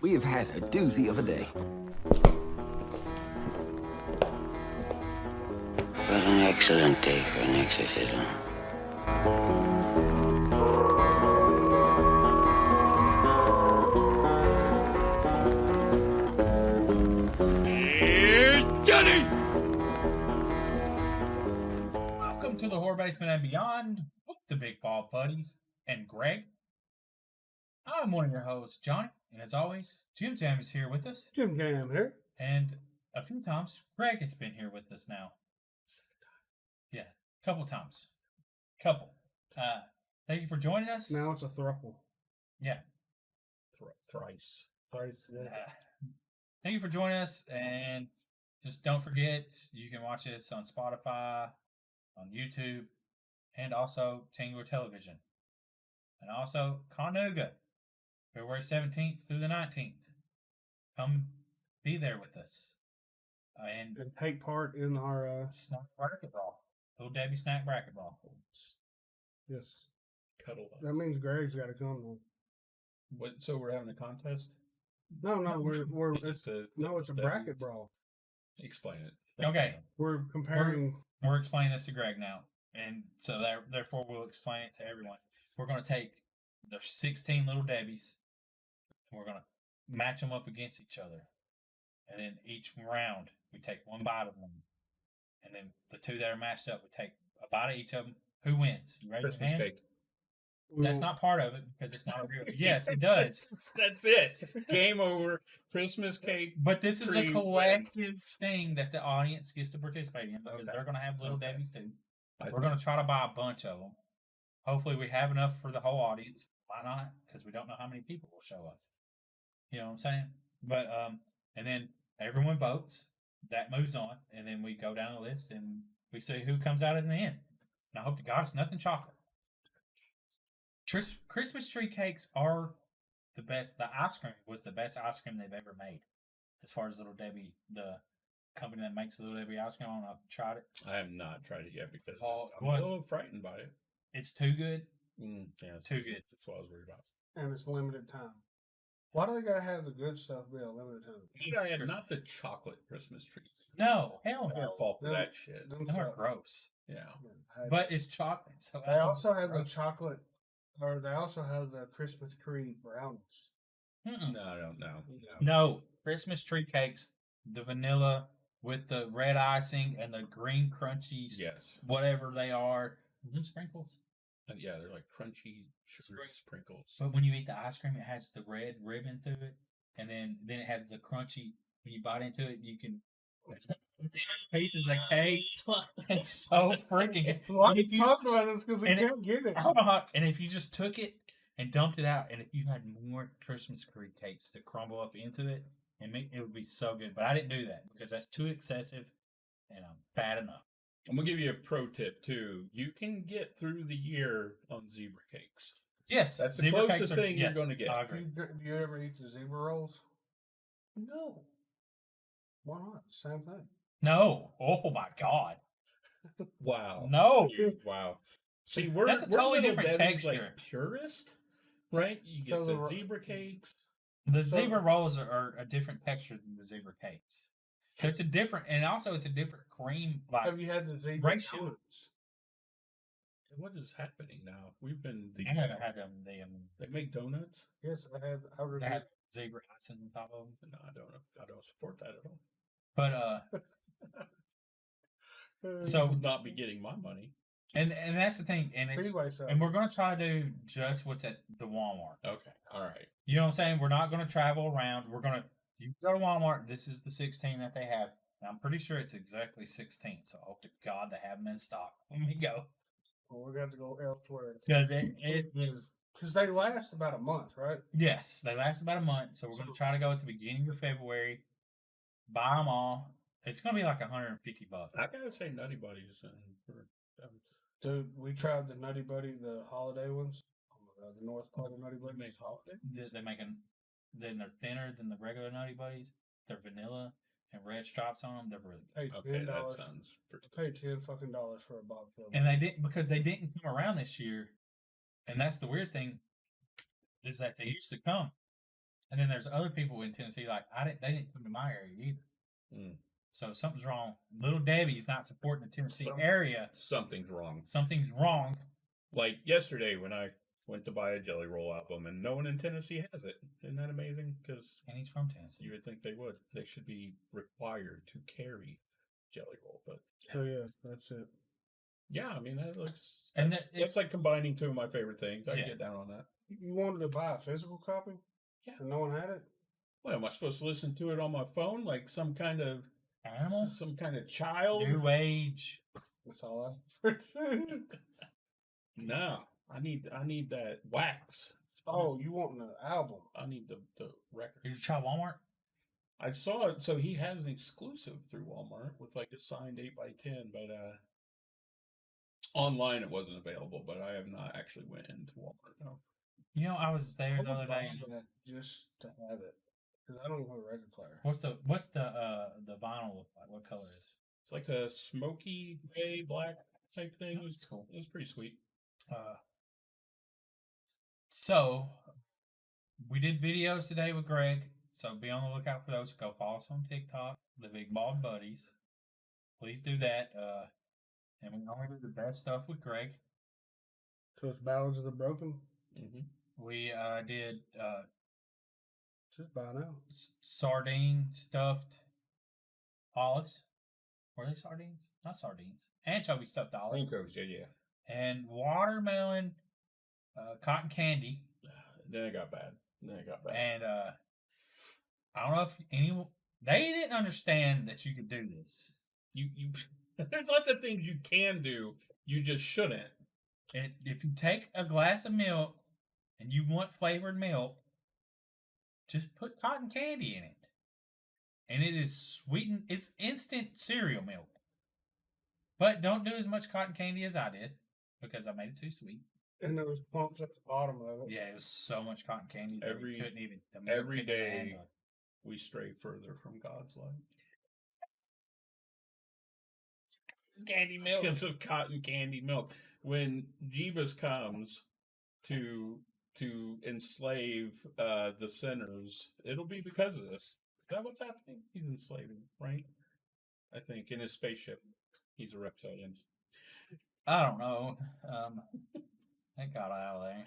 We have had a doozy of a day. What an excellent day for an exorcism. Johnny! Welcome to the Horror Basement and Beyond with the Big Ball Buddies and Greg. I'm one of your hosts, Johnny, and as always, Jim Jam is here with us. Jim Jam here. And a few times, Greg has been here with us now. Yeah, a couple times. Thank you for joining us. Now it's a thruple. Yeah. Thrice. Yeah. Thank you for joining us, and just don't forget, you can watch us on Spotify, on YouTube, and also Tingler Television. And also, Conuga, February 17th through the 19th. Come be there with us. And take part in our snack bracket brawl. Little Debbie snack bracket brawl. Yes. Cuddle up. That means Greg's got to come then. What? So we're having a contest? No, it's a bracket brawl. Explain it. Okay. We're comparing. We're explaining this to Greg now, and so therefore we'll explain it to everyone. We're going to take there's 16 little Debbies, and we're going to match them up against each other, and then each round we take one bite of them, and then the two that are matched up, we take a bite of each of them. Who wins? You raise Christmas your hand? cake. That's not part of it because it's not a real. Yes, it does. That's it. Game over. Christmas cake. But this is a Tree. collective thing that the audience gets to participate in because they're going to have little Debbies too. We're going to try to buy a bunch of them. Hopefully, we have enough for the whole audience. Why not? Because we don't know how many people will show up. You know what I'm saying? But and then everyone votes. That moves on, and then we go down the list and we see who comes out in the end. And I hope to God it's nothing chocolate. Christmas tree cakes are the best. The ice cream was the best ice cream they've ever made. As far as Little Debbie, the company that makes Little Debbie ice cream, I don't know if you've tried it. I have not tried it yet because I'm a little frightened by it. It's too good. Yeah, too good. That's what I was worried about. And it's limited time. Why do they gotta have the good stuff be a limited time? Not the chocolate Christmas trees. No, hell Can't no. fall for that shit. Those are gross. Yeah. But it's chocolate. So they also have the chocolate, or they also have the Christmas tree brownies. Mm-mm. No, I don't know. No, Christmas tree cakes, the vanilla with the red icing and the green crunchies. Yes. Whatever they are. Sprinkles. Yeah, they're like crunchy sugar sprinkles. But when you eat the ice cream, it has the red ribbon through it, and then it has the crunchy. When you bite into it, you can pieces of cake. It's so freaking. Well, I'm talking about this because we can't get it. I don't know how. And if you just took it and dumped it out, and if you had more Christmas tree cakes to crumble up into it, it would be so good. But I didn't do that because that's too excessive, and I'm bad enough. I'm going to give you a pro tip, too. You can get through the year on zebra cakes. Yes. That's the closest thing you're going to get. I agree. Do you ever eat the zebra rolls? No. Why not? Same thing. No. Oh, my God. Wow. No. Wow. See, that's a totally different texture. Like purist, right? You get the zebra cakes. The zebra rolls are a different texture than the zebra cakes. So it's a different cream. Like, have you had the zebra donuts? What is happening now? I haven't had them. They make donuts. Yes, I have. They have zebra icing on top of them. No, I don't support that at all. But so would not be getting my money. And that's the thing. And and we're gonna try to do just what's at the Walmart. Okay, all right. You know what I'm saying? We're not gonna travel around. You go to Walmart. This is the 16 that they have. And I'm pretty sure it's exactly 16. So I hope to God they have them in stock when we go. Well, we're going to go elsewhere. Because it is. Because they last about a month, right? Yes, they last about a month. So we're going to try to go at the beginning of February. Buy them all. It's going to be like $150. I got to say Nutty Buddies. Dude, we tried the Nutty Buddy, the holiday ones. The North Pole Nutty Buddy. Make holiday? They make them. Then they're thinner than the regular Nutty Buddies. They're vanilla and red stripes on them. They're really good. Okay, that sounds pretty good. Pay $10 fucking for a box of them. And they didn't because they didn't come around this year. And that's the weird thing is that they used to come. And then there's other people in Tennessee like they didn't come to my area either. Mm. So something's wrong. Little Debbie's not supporting the Tennessee Some- area. Something's wrong. Something's wrong. Like yesterday when I went to buy a Jelly Roll album and no one in Tennessee has it. Isn't that amazing? Because And he's from Tennessee. you would think they would. They should be required to carry Jelly Roll, but Oh yeah, that's it. yeah, I mean that looks. And It's like combining two of my favorite things. I Yeah. can get down on that. You wanted to buy a physical copy? Yeah. And no one had it? Well, am I supposed to listen to it on my phone like some kind of animal. child? New age. That's all I heard. No, I need that wax. Oh, you want the album? I need the record. Did you try Walmart? I saw it. So he has an exclusive through Walmart with like a signed 8x10, but online it wasn't available. But I have not actually went into Walmart. No. You know, I was there the other day. That just to have it, because I don't even have a record player. What's the vinyl look like? What color is it? It's like a smoky gray black type thing. Oh, that's cool. It was pretty sweet. So we did videos today with Greg. So be on the lookout for those. Go follow us on TikTok, the Big Bald Buddies. Please do that. And we only do the best stuff with Greg. So it's Ballads of the Broken. Mm-hmm. We did Just buy now. sardine stuffed olives. Were they sardines? Not sardines. Anchovy stuffed olives. Yeah. And watermelon cotton candy. Then it got bad. And I don't know if anyone they didn't understand that you could do this. You there's lots of things you can do. You just shouldn't. And if you take a glass of milk and you want flavored milk, just put cotton candy in it. And it is sweetened. It's instant cereal milk. But don't do as much cotton candy as I did because I made it too sweet. And there was clumps at the bottom of it. Yeah, it was so much cotton candy that Every- we couldn't even. the milk every couldn't even day. handle it. We stray further from God's light. Candy milk. Because of cotton candy milk. When Jeebus comes to enslave the sinners, it'll be because of this. Is that what's happening? He's enslaving, right? I think in his spaceship, he's a reptilian. I don't know. It got out of there.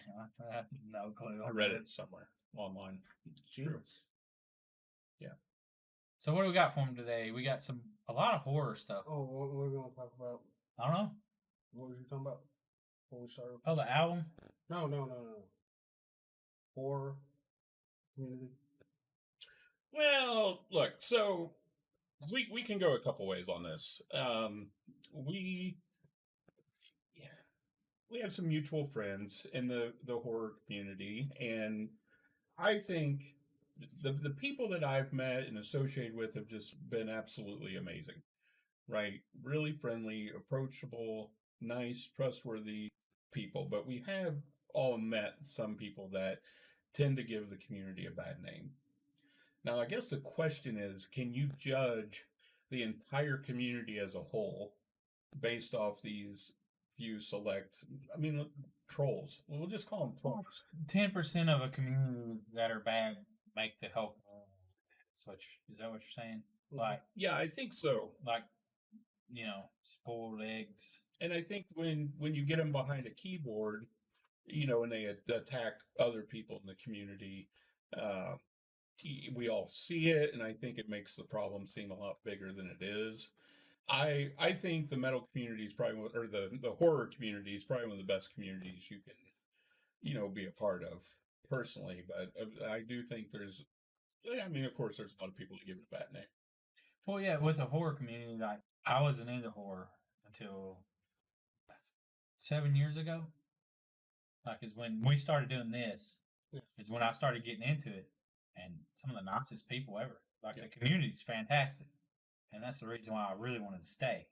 I have no clue. I read it somewhere online. It's true. Yeah. So what do we got for him today? We got a lot of horror stuff. Oh, what we're going to talk about? I don't know. What was you talking about before we started? Oh, the album. No. Horror community. Well, look, so we can go a couple ways on this. We have some mutual friends in the horror community, and I think the people that I've met and associated with have just been absolutely amazing. Right? Really friendly, approachable, nice, trustworthy people. But we have all met some people that tend to give the community a bad name. Now, I guess the question is, can you judge the entire community as a whole based off these few select, trolls? We'll just call them trolls. 10% of a community that are bad make the whole. Is that what you're saying? Like, Yeah, I think so. Spoiled eggs. And I think when you get them behind a keyboard, and they attack other people in the community, we all see it, and I think it makes the problem seem a lot bigger than it is. I think the metal community is probably or the horror community is probably one of the best communities you can, be a part of personally. But I do think of course, there's a lot of people that give it a bad name. Well, yeah, with the horror community, like I wasn't into horror until 7 years ago. Like, is when we started doing this, is when I started getting into it, and some of the nicest people ever. Like the community's fantastic, and that's the reason why I really wanted to stay.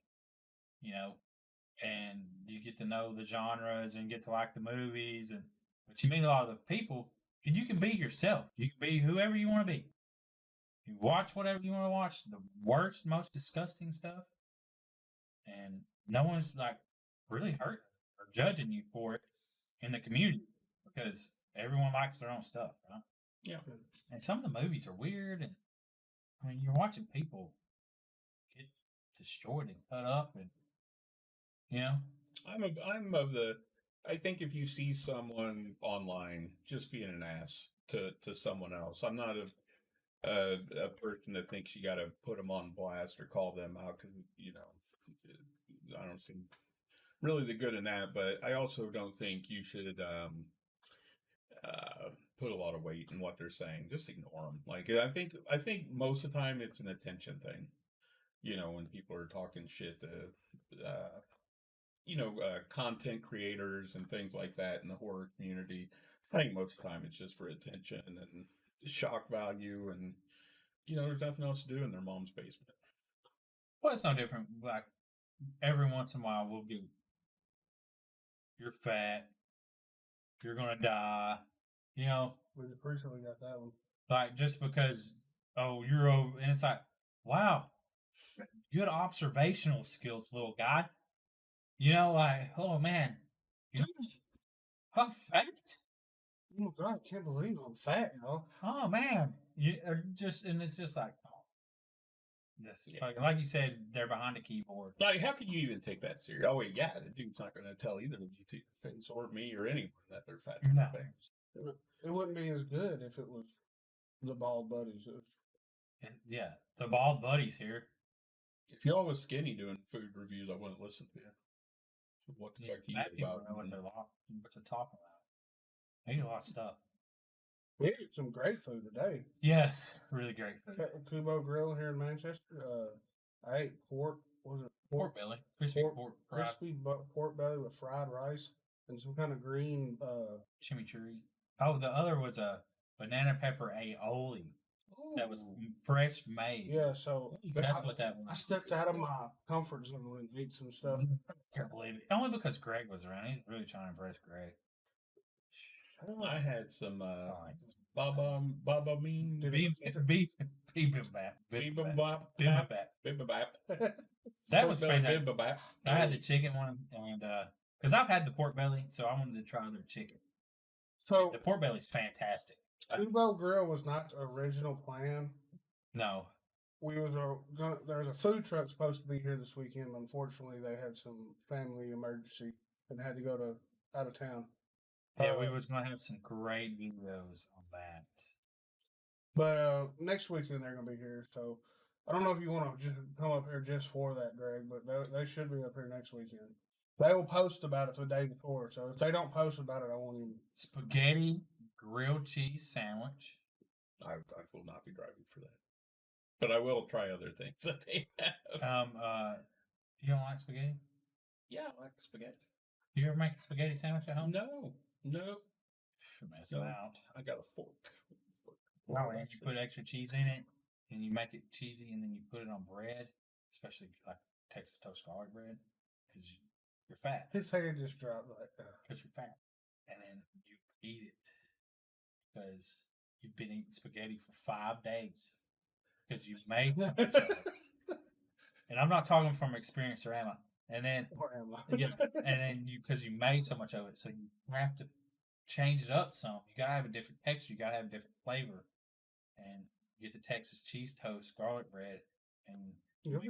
And you get to know the genres and get to like the movies, but you meet a lot of the people, and you can be yourself. You can be whoever you want to be. You watch whatever you want to watch, the worst, most disgusting stuff, and no one's like really hurt or judging you for it in the community because everyone likes their own stuff, right? Yeah. And some of the movies are weird, and I mean, you're watching people get destroyed and cut up, and you know, I'm of the. I think if you see someone online just being an ass to someone else, I'm not a person that thinks you got to put them on blast or call them out because I don't seem really the good in that. But I also don't think you should put a lot of weight in what they're saying. Just ignore them. Like I think most of the time it's an attention thing. When people are talking shit to content creators and things like that in the horror community. I think most of the time it's just for attention and shock value, and there's nothing else to do in their mom's basement. well, it's no different. Like every once in a while, we'll get you're fat, you're gonna die. You know, We just recently got that one. like just because you're over, and it's like, wow, good observational skills, little guy. Like, oh man, you I'm fat. Oh my God, I can't believe I'm fat, y'all. Oh man, and it's just like, oh, this Yeah. like you said, they're behind a keyboard. Like, how can you even take that serious? Oh, wait, yeah, the dude's not going to tell either of you to your face or me or anyone that they're fat in No. the face. It wouldn't be as good if it was the bald buddies. Yeah, the bald buddies here. If y'all was skinny doing food reviews, I wouldn't listen to you. What the fuck you Fat know people about? know what they're talking about. They eat a lot of stuff. We ate some great food today. Yes, really great. Kubo Grill here in Manchester. I ate pork. What was it? Pork belly, crispy pork, fried pork belly with fried rice and some kind of green. chimichurri. Oh, the other was a banana pepper aioli that was fresh made. Yeah, so That's what that was. I stepped out of my comfort zone and ate some stuff. I can't believe it. Only because Greg was around. He's really trying to impress Greg. I had some Sorry. Baba Mean Bibimbap. Bibimbap. That was fantastic. Bibimbap. I had the chicken one, and because I've had the pork belly, so I wanted to try their chicken. So The pork belly's fantastic. Kubo Grill was not the original plan. No, There's a food truck supposed to be here this weekend. Unfortunately, they had some family emergency and had to go to out of town. yeah, we was gonna have some great videos on that. But next weekend they're gonna be here. So I don't know if you want to just come up here just for that, Greg. But they should be up here next weekend. They will post about it the day before. So if they don't post about it, I won't even. Spaghetti grilled cheese sandwich. I will not be driving for that, but I will try other things that they have. You don't like spaghetti? Yeah, I like spaghetti. You ever make a spaghetti sandwich at home? No. You're messing out. I got a fork. Oh, and you put extra cheese in it, and you make it cheesy, and then you put it on bread, especially like Texas toast garlic bread, because you're fat. His hand just dropped like that. Because you're fat, and then you eat it because you've been eating spaghetti for 5 days because you've made so much of it. And I'm not talking from experience or Emma. And then, because you made so much of it, so you have to change it up some. You gotta have a different texture. You gotta have a different flavor, and get the Texas cheese toast garlic bread. And You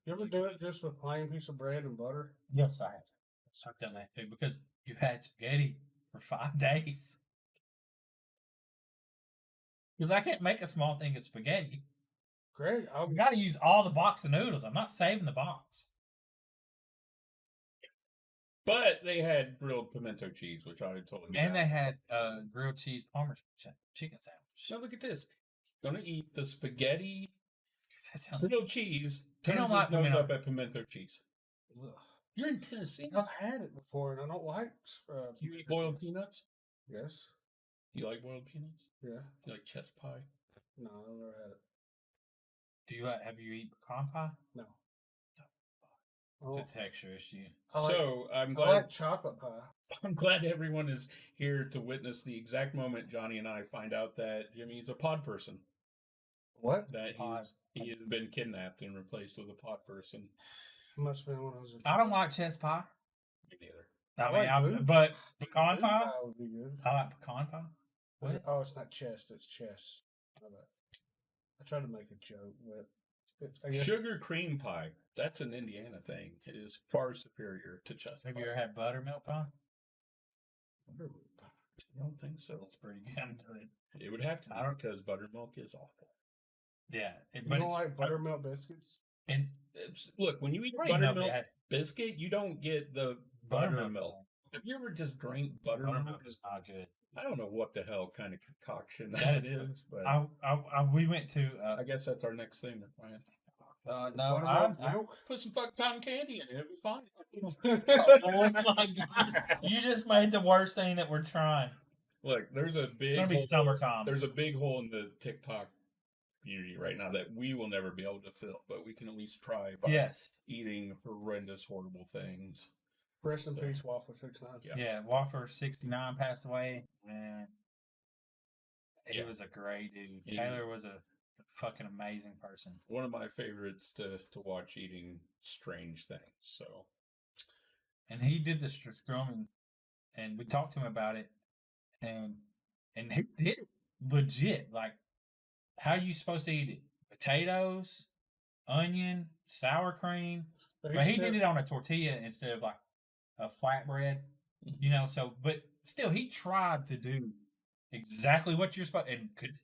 ever do it just with plain piece of bread and butter? yes, I have. I've done that too because you had spaghetti for 5 days. Because I can't make a small thing of spaghetti. Greg, I got to use all the box of noodles. I'm not saving the box. But they had grilled pimento cheese, which I told you. And they had grilled cheese parmesan chicken sandwich. So look at this. Gonna eat the spaghetti, That sounds grilled cheese. You don't Turns like his nose pimento- up at pimento cheese. Ugh. You're in Tennessee. I've had it before, and I don't like. You eat boiled peanuts? Yes. You like boiled peanuts? Yeah. You like chess pie? No, I've never had it. have you eaten pecan pie? No. Oh, It's a texture issue. So I'm I glad. like chocolate pie. I'm glad everyone is here to witness the exact moment Johnny and I find out that Jimmy's a pod person. What? That he has been kidnapped and replaced with a pod person. Must have been when I was a kid. I don't like chess pie. Me neither. I I like mean, blue- but pecan Blue pie? would be good. I like pecan pie. What? Oh, it's not chest. It's chess. My bad. I tried to make a joke, but I guess Sugar cream pie. That's an Indiana thing. It is far superior to chest Have pie. you ever had buttermilk pie? I don't think so. It's pretty good. It would have to be I don't- because buttermilk is awful. Yeah, you but don't it's like buttermilk biscuits. and Look, when you eat I don't even know if buttermilk you had biscuit, you don't get the buttermilk. Have you ever just drank buttermilk? Buttermilk is not good. I don't know what the hell kind of concoction That that is good. is, but We went to. I guess that's our next thing. Ryan. No, Buttermilk milk. Put some fucking cotton candy in it. It'll be fine. Oh my god! You just made the worst thing that we're trying. Look, there's a big It's gonna be hole, summertime. There's a big hole in the TikTok community right now that we will never be able to fill, but we can at least try by Yes. eating horrendous, horrible things. Rest in peace, Waffle 69. Yeah. Whopper 69 passed away, and he Yeah. was a great dude. He- Taylor was a fucking amazing person. One of my favorites to watch eating strange things. So And he did the strumming, and we talked to him about it, and he did it legit. Like, how you supposed to eat it? Potatoes, onion, sour cream. But he did it on a tortilla instead of like a flatbread, you know. So, but still, he tried to do exactly what you're supposed and could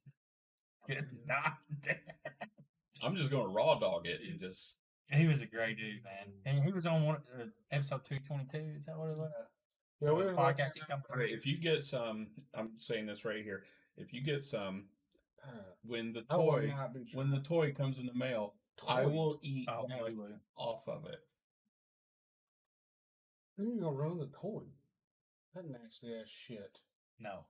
not. I'm just going to raw dog it and just. He was a great dude, man. And he was on one episode 222. Is that what it was? Yeah, we The was like, podcast he come Okay, if you get some, I'm saying this right here. If you get some, when the I will toy not be when the toy comes in the mail, I Toy? will eat Oh, that he would. off of it. Then you're gonna ruin the toy. That nasty ass shit. No.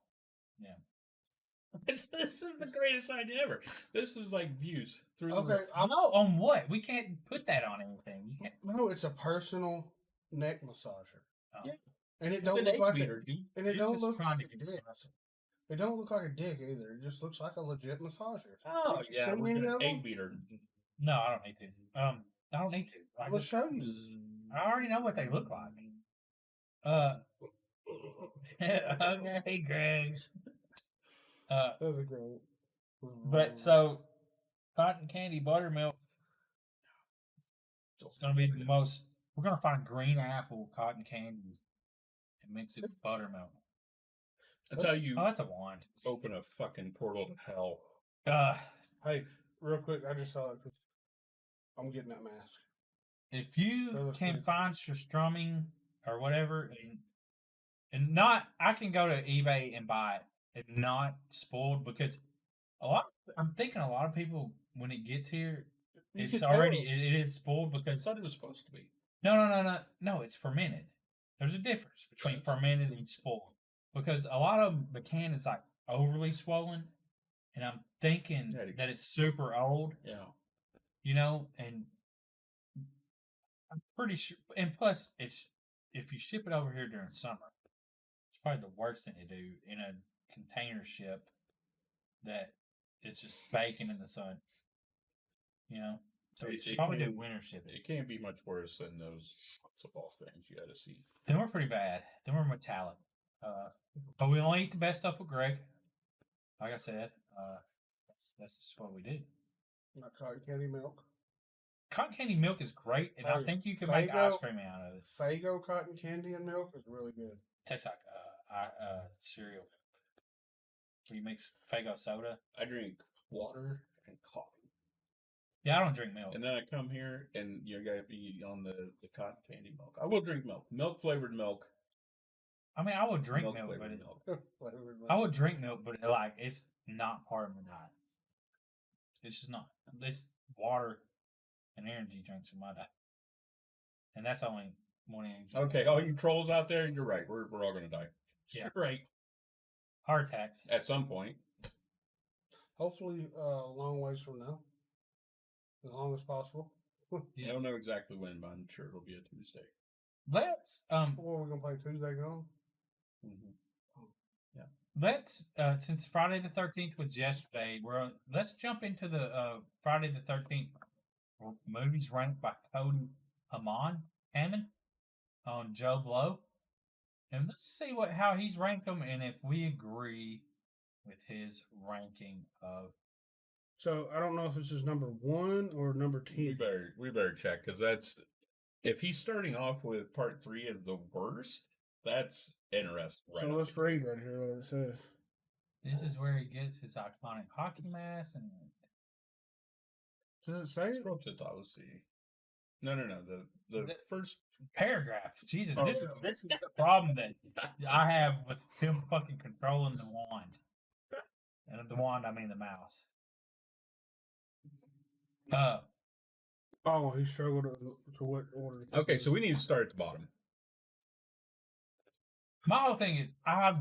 This is the greatest idea ever. This is like views through the Okay, roof. I know on what? We can't put that on anything. You can't. No, it's a personal neck massager. Oh. Yeah. And it It's don't an look egg like beater, dude. and it You're don't just look trying like to a get dick. muscle. It don't look like a dick either. It just looks like a legit massager. Oh Did you yeah, send we're me any gonna of them? egg beater. No, I don't need to. I don't need to. I I will just- show you. I already know what they look like. Okay, Greg. Those are great. But so cotton candy buttermilk. It's gonna be the most. We're gonna find green apple cotton candy and mix it with buttermilk. That's how you Oh, that's a wand. open a fucking portal to hell. Hey, real quick, I just saw it. I'm getting that mask. If you That looks can pretty- find your strumming or whatever, and not, I can go to eBay and buy it and not spoiled because I'm thinking a lot of people when it gets here, You it's can already tell. it is spoiled I because thought it was supposed to be. no, it's fermented. There's a difference between fermented and spoiled because a lot of the can is like overly swollen, and I'm thinking Yeah, it- that it's super old, Yeah. you know, and I'm pretty sure. And plus, it's if you ship it over here during summer, it's probably the worst thing to do in a container ship that it's just baking in the sun. You know, so It- you should it probably do can- winter shipping. It can't be much worse than those football things you got to see. They were pretty bad. They were metallic. But we only eat the best stuff with Greg. Like I said, that's just what we do. Not cotton candy milk. Cotton candy milk is great, and I Hey, think you can make Faygo- ice cream out of it. Fago cotton candy and milk is really good. Tastes like cereal. You mix Faygo soda. I drink water and coffee. Yeah, I don't drink milk. And then I come here and you gotta be on the cotton candy milk. I will drink milk. Milk flavored milk. I mean, I would drink milk, but flavored it's, milk. Flavored milk. I would drink milk, but like it's not part of my diet. It's just not. It's water and energy drinks in my diet, and that's only one energy. Okay, all you trolls out there, you're right. We're all gonna die. Yeah. You're right. Heart attacks. At some point. Hopefully, a long ways from now. As long as possible. I don't know exactly when, but I'm sure it'll be a Tuesday. Let's What are we gonna play Tuesday gone? let's since Friday the 13th was yesterday, let's jump into the Friday the 13th movies ranked by Cody Hammond on Joe Blow, and let's see how he's ranked them and if we agree with his ranking of. So I don't know if this is number 1 or number 10. We better check because that's if he's starting off with part 3 as the worst. That's interesting. So let's read right here what it says. This is where he gets his iconic hockey mask and. Does it say it? Scroll to the top. Let's see. No. The first Paragraph. Jesus, Oh, this yeah. is the problem that I have with him fucking controlling the wand. And the wand, I mean the mouse. Oh, he struggled to what order. Okay, so we need to start at the bottom. My whole thing is, I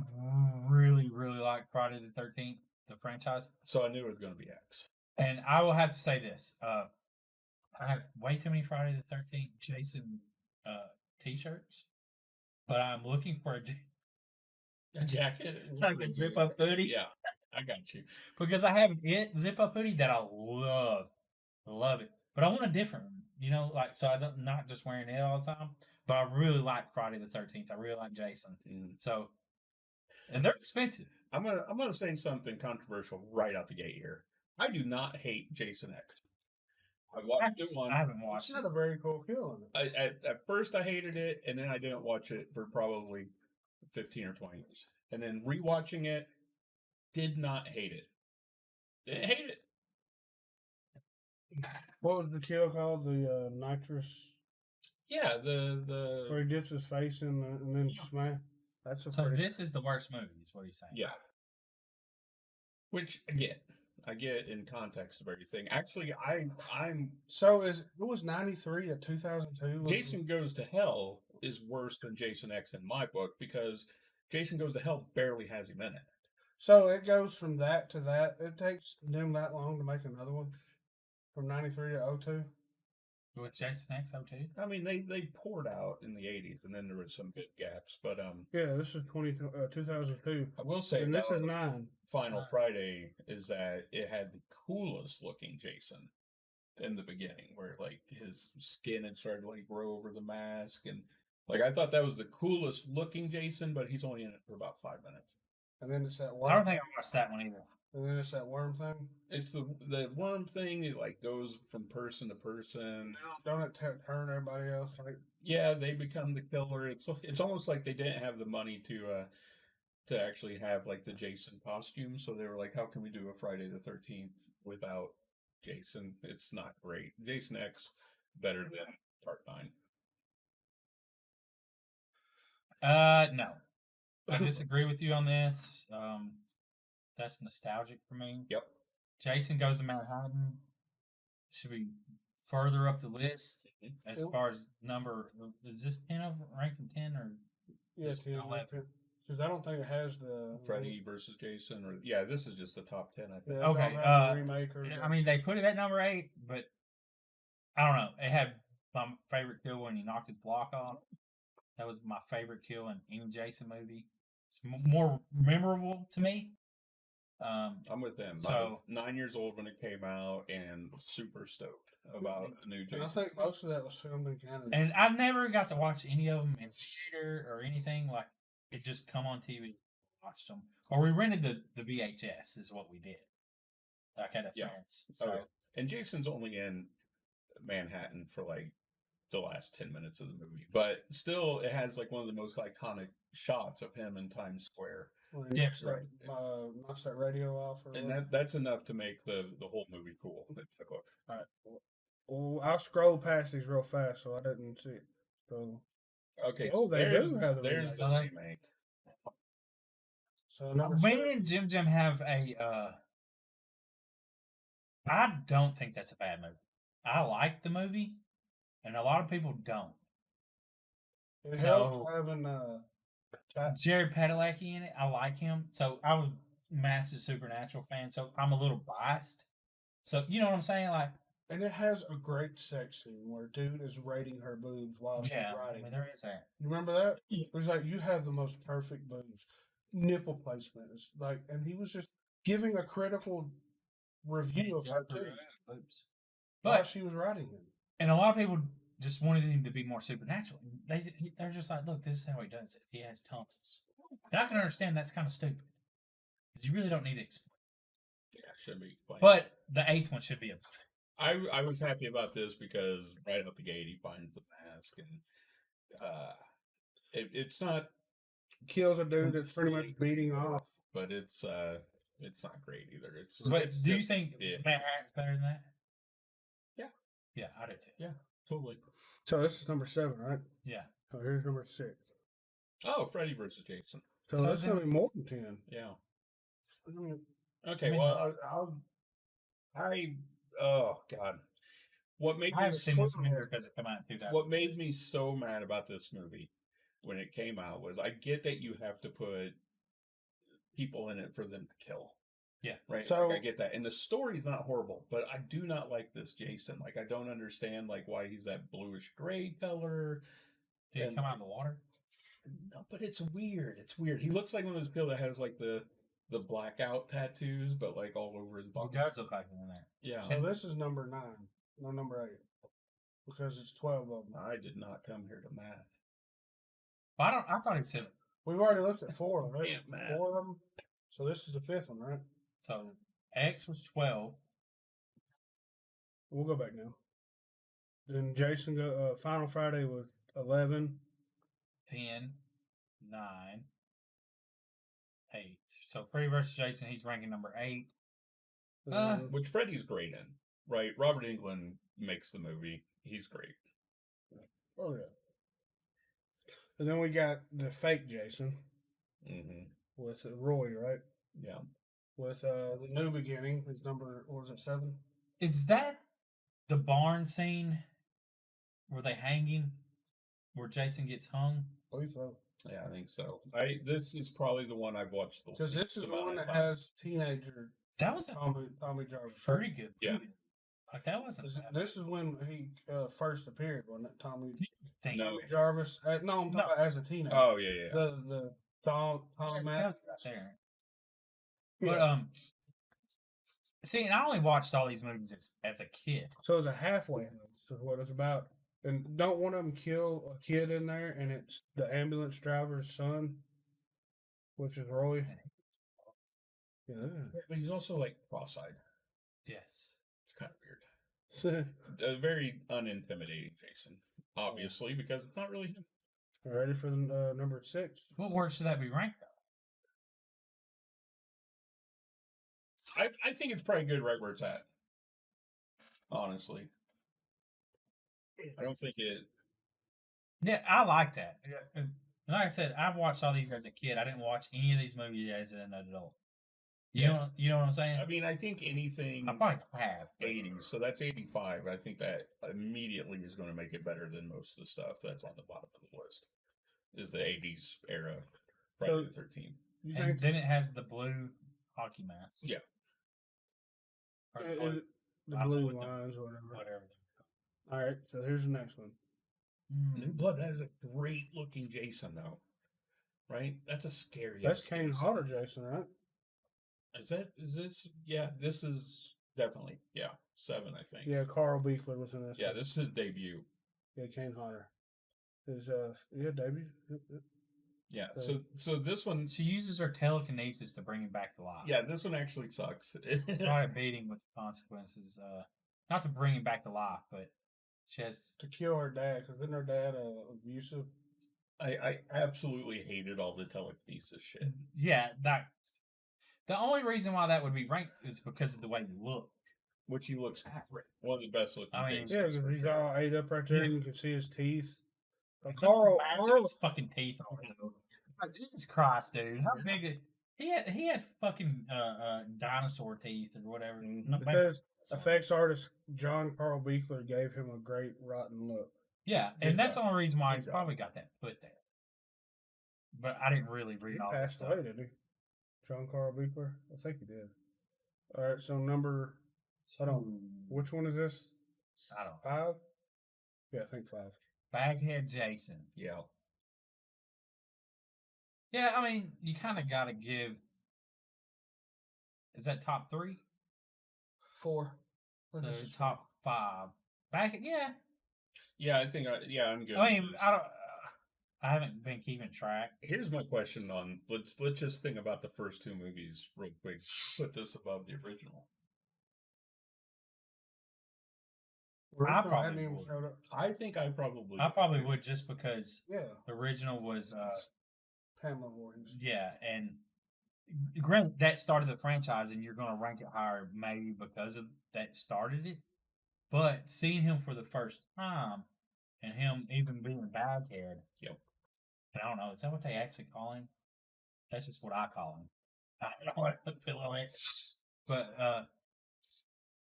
really, really like Friday the 13th, the franchise. So I knew it was going to be X. And I will have to say this. I have way too many Friday the 13th Jason t-shirts. But I'm looking for A jacket? like a zip-up hoodie. Yeah, I got you. Because I have it zip-up hoodie that I love. Love it. But I want a different one. You know, like, so I'm not just wearing it all the time. But I really like Friday the 13th. I really like Jason. So, and they're expensive. I'm gonna say something controversial right out the gate here. I do not hate Jason X. I watched it once. I haven't It's watched not it. a very cool kill in it. At first I hated it, and then I didn't watch it for probably 15 or 20 years. And then rewatching it, did not hate it. Didn't hate it. What was the kill called? The nitrous, Yeah, where he dips his face in and then smash. That's a So pretty. this is the worst movie, is what he's saying. yeah. Which I get in context of everything. Actually, I'm So it was 93 to 2002. Jason Goes to Hell is worse than Jason X in my book because Jason Goes to Hell barely has him in it. So it goes from that to that. It takes them that long to make another one, from 93 to 02. With Jason X 02? I mean, they poured out in the 80s, and then there was some good gaps. But Yeah, this is 2002, I will say, and this though, is 9. Final Friday is that it had the coolest looking Jason in the beginning, where like his skin had started to like grow over the mask, and like I thought that was the coolest looking Jason, but he's only in it for about 5 minutes. And then it's that worm. I don't think I watched that one either. And then it's that worm thing. It's the worm thing. It like goes from person to person. Don't it turn everybody else? Like, Yeah, they become the killer. It's almost like they didn't have the money to actually have like the Jason costume, so they were like, how can we do a Friday the 13th without Jason? It's not great. Jason X better than Part 9. No. I disagree with you on this. That's nostalgic for me. Yep. Jason Goes to Manhattan should be further up the list as far as number. Is this 10 of ranking 10 or? yeah, Just 11. because I don't think it has the Freddy versus Jason, or yeah, this is just the top 10. I think. Yeah, it Okay, don't have the remake or I mean, they put it at number 8, but I don't know. It had my favorite kill when he knocked his block off. That was my favorite kill in any Jason movie. It's more memorable to me. I'm with them. So- I was 9 years old when it came out, and super stoked about a new And Jason. I think most of that was filmed in Canada. And I never got to watch any of them in theater or anything. Like, it just come on TV. Watched them. Or we rented the VHS is what we did. Like at a Yeah. friend's. So, Okay. And Jason's only in Manhattan for like the last 10 minutes of the movie, but still, it has like one of the most iconic shots of him in Times Square, When he Yeah, knocks knocks that radio off. Or and whatever. that's enough to make the whole movie cool. It's like, look, All right. Well, I'll scroll past these real fast, so I didn't see it. So, okay, Oh, they there's, do have the there's remake. the remake. so number me 6. and Jim have a. I don't think that's a bad movie. I like the movie, and a lot of people don't. It so- helps having Jared Padalecki in it. I like him. So I was a massive Supernatural fan, so I'm a little biased. So you know what I'm saying? Like, and it has a great sex scene where dude is rating her boobs while she's yeah, I riding. mean, there is that. You remember that? It was like, you have the most perfect boobs. Nipple placement is like, and he was just giving a critical review of her too while But she was riding him. and a lot of people just wanted him to be more supernatural. They're just like, look, this is how he does it. He has tunnels, and I can understand that's kind of stupid. You really don't need to explain. Yeah, should be explained. But the 8th one should be a I was happy about this because right out the gate he finds the mask and it's not Kills a dude that's pretty much beating off. but it's not great either. But it's do you just- think yeah. Manhattan's better than that? Yeah. Yeah, I do too. Yeah, totally. So this is number 7, right? Yeah. So here's number 6. Oh, Freddy versus Jason. So, So that's then- gonna be more than 10. Yeah. I mean, Okay, I mean- well oh god. What made I me haven't seen this movie because it came out in 2000. what made me so mad about this movie when it came out was I get that you have to put people in it for them to kill. Yeah. Right. So- Like, I get that. And the story's not horrible, but I do not like this Jason. Like I don't understand like why he's that bluish gray color. Did it and- come out of the water? No, but it's weird. It's weird. He looks like one of those people that has like the blackout tattoos, but like all over his It body. does look like one there. Yeah. so this is number 9, no number 8, because it's 12 of them. I did not come here to math. But I thought he said We've already looked at 4, right? Damn, man. 4 of them. So this is the 5th one, right? so. X was 12. We'll go back now. Then Jason Final Friday was 11. 10, 9, 8. So Freddy vs. Jason, he's ranking number 8. Which Freddy's great in, right? Robert Englund makes the movie. He's great. Oh yeah. And then we got the fake Jason Mm-hmm. with Roy, right? Yeah. With the New Beginning, his number, what was it, 7? Is that the barn scene where they hanging, where Jason gets hung? I believe so. Yeah, I think so. This is probably the one I've watched the Because this least is the amount one of that times. has teenager That was a Tommy Jarvis. pretty good. Yeah. movie. Like that wasn't bad. This is when he first appeared, wasn't it? Tommy Thing. No. Jarvis. No, I'm talking No. about as a teenager. Oh yeah. The Tom Mask. There. But see, and I only watched all these movies as a kid. So it's a halfway house is what it's about. And don't one of them kill a kid in there, and it's the ambulance driver's son, which is Roy. Yeah. But he's also like cross-eyed. Yes. It's kind of weird. A very unintimidating Jason, obviously, because it's not really him. Ready for the number 6? What word should that be ranked though? I think it's probably good right where it's at. Honestly, I don't think it. Yeah, I like that. And like I said, I've watched all these as a kid. I didn't watch any of these movies as an adult. You know what I'm saying? I mean, I think anything I probably have. 80s, so that's 85. I think that immediately is going to make it better than most of the stuff that's on the bottom of the list. Is the 80s era Friday the 13th? You And think then it has the blue hockey mask. Yeah. Or, is it the I don't know blue what the- lines or whatever? whatever. All right, so here's the next one. New Blood has a great looking Jason, though. Right? That's a scary. That's ass Kane Jason. Hodder Jason, right? Is this? Yeah, this is definitely 7. I think. Yeah, Carl Beekler was in this. Yeah, one. this is his debut. Yeah, Kane Hodder. His debut. Yeah. So- So this one. She uses her telekinesis to bring him back to life. Yeah, this one actually sucks. Try a beating with consequences. Not to bring him back to life, but she has. To kill her dad, because isn't her dad abusive? I absolutely hated all the telekinesis shit. Yeah, that. The only reason why that would be ranked is because of the way he looked. Which he looks great. One of the best looking. I mean- Jasons Yeah, because for he's sure. all ate up right there, Yeah. and you can see his teeth. But Carl, Carl, his fucking teeth. Like, Jesus Christ, dude! How big? He had fucking dinosaur teeth or whatever. Not maybe- because effects artist John Carl Beekler gave him a great rotten look. Yeah, Good and that's job. the only reason why Good he's job. probably got that put there. But I didn't really read He all that passed stuff. away, didn't he? John Carl Beekler? I think he did. All right, so number, hold on. Which one is this? I don't know. 5? Yeah, I think 5. Baghead Jason. Yeah. Yeah, I mean, you kind of got to give. Is that top 3? 4. So top 5. Yeah. Yeah, I think. I'm good. I mean, with this. I don't. I haven't been keeping track. Here's my question on let's just think about the first two movies real quick. Put this above the original. I Original hadn't probably even would. showed up. I think I probably I probably would just because Yeah, the original was, Pamela Voorhees. yeah, and granted that started the franchise, and you're going to rank it higher maybe because of that started it. But seeing him for the first time, and him even being Baghead, Yep. and I don't know, is that what they actually call him? That's just what I call him. I don't know what to pillow it, but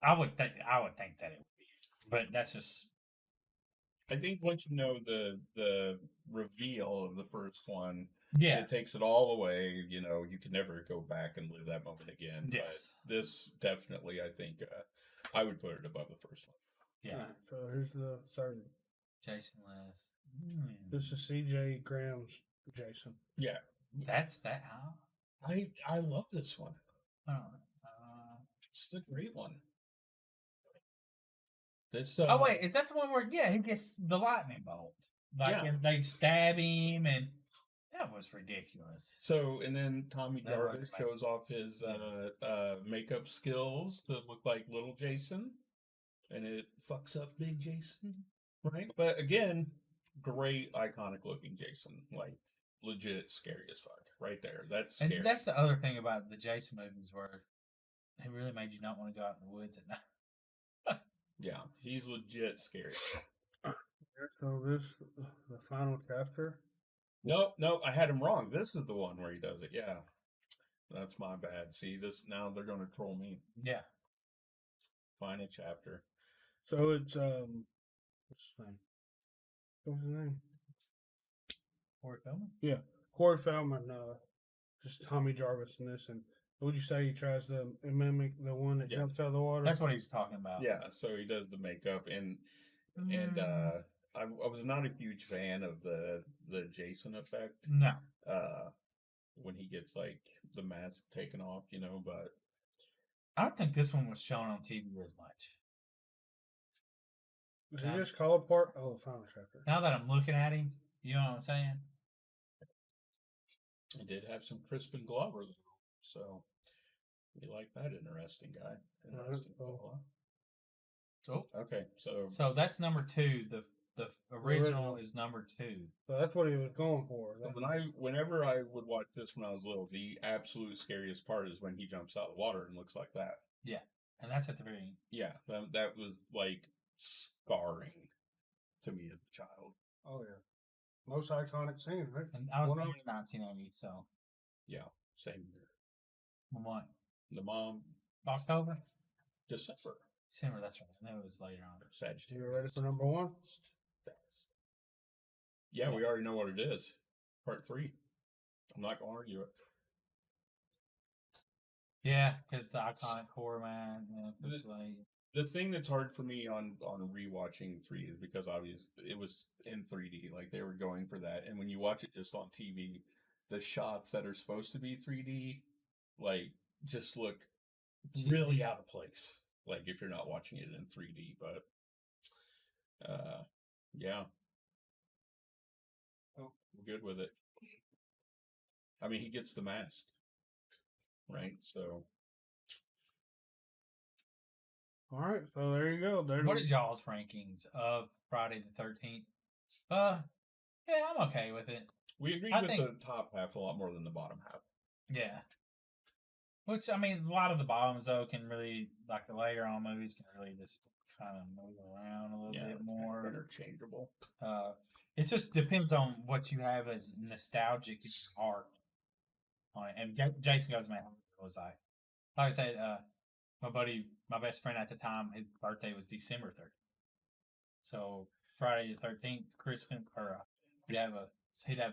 I would think that it would be, but that's just I think once you know the reveal of the first one, yeah. it takes it all away. You know, you can never go back and live that moment again. Yes. But this definitely, I think, I would put it above the first one. Yeah. Alright, so here's the third. Jason Les. This is C.J. Graham's Jason. Yeah, That's that. Huh? I love this one. Uh, It's a great one. This. oh wait, is that the one where he gets the lightning bolt? Like Yeah. and they stab him, and that was ridiculous. So, and then Tommy That was Jarvis like- shows off his makeup skills to look like little Jason, and it fucks up big Jason, right? But again, great iconic looking Jason, like legit scary as fuck, right there. That's scary. And that's the other thing about the Jason movies, where it really made you not want to go out in the woods at night. Yeah, he's legit scary. So this, the final chapter. No, I had him wrong. This is the one where he does it. Yeah, that's my bad. See, this now they're going to troll me. Yeah. Final chapter. So it's what's his name? What's his name? Corey Feldman? Yeah, Corey Feldman. Just Tommy Jarvis in this, and would you say he tries to mimic the one that Yeah. jumps out of the water? That's what he was talking about. Yeah, so he does the makeup and I was not a huge fan of the Jason effect No. when he gets like the mask taken off, you know, but I don't think this one was shown on TV as much. Is it just color part? Oh, the final chapter. Now that I'm looking at him, you know what I'm saying? he did have some Crispin Glover, so you like that interesting guy. Interesting fella. So, Okay, so so that's number 2. The original is number 2. So that's what he was going for. whenever I would watch this when I was little, the absolute scariest part is when he jumps out of the water and looks like that. Yeah. And that's at the very end. Yeah, that was like scarring to me as a child. Oh yeah, most iconic scene, right? And I was One born of- in 1980, so Yeah, same year. what? The mom, October? December, December, that's right. I know it was later on. Sagittarius. You ready for number 1? Yeah, we already know what it is. Part 3. I'm not going to argue it. Yeah, because the iconic horror man, it's like, The thing that's hard for me on rewatching 3 is because obviously it was in 3D, like they were going for that, and when you watch it just on TV, the shots that are supposed to be 3D, like just look really out of place. Like if you're not watching it in 3D, but yeah, I'm good with it. I mean, he gets the mask, right? So All right, so there you go. what is y'all's rankings of Friday the 13th? Yeah, I'm okay with it. we agreed I with think- the top half a lot more than the bottom half. Yeah. Which, I mean, a lot of the bottoms, though, can really, like the later on movies, can really just kind of move around a little Yeah, bit it's kind of more. interchangeable. It just depends on what you have as nostalgic art on it. And Jason goes, man, it was like I said, my best friend at the time, his birthday was December 30th. So Friday the 13th, Christmas, or he'd have a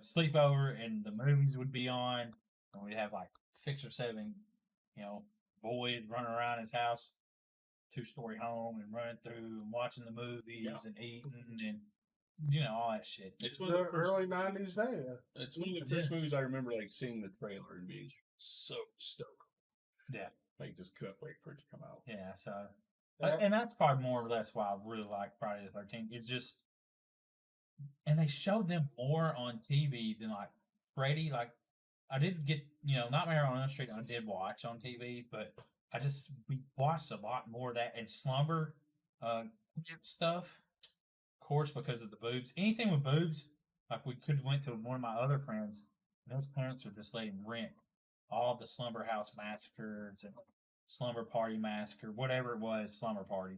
sleepover, and the movies would be on, and we'd have like 6 or 7, boys running around his house, 2-story home, and running through and watching the movies and eating and all that shit. It's The one of the first, early '90s day. it's one of the first movies I remember like seeing the trailer and being so stoked. Yeah. Like just couldn't wait for it to come out. Yeah, so That- and that's probably more or less why I really like Friday the 13th. It's just and they showed them more on TV than like Brady. Like I did get, Nightmare on Elm Street. I did watch on TV, but we watched a lot more of that and slumber uh stuff. Of course, because of the boobs. Anything with boobs, like we could went to one of my other friends, and his parents were just letting rent all the Slumber House Massacres and Slumber Party Massacre, whatever it was, Slumber Party,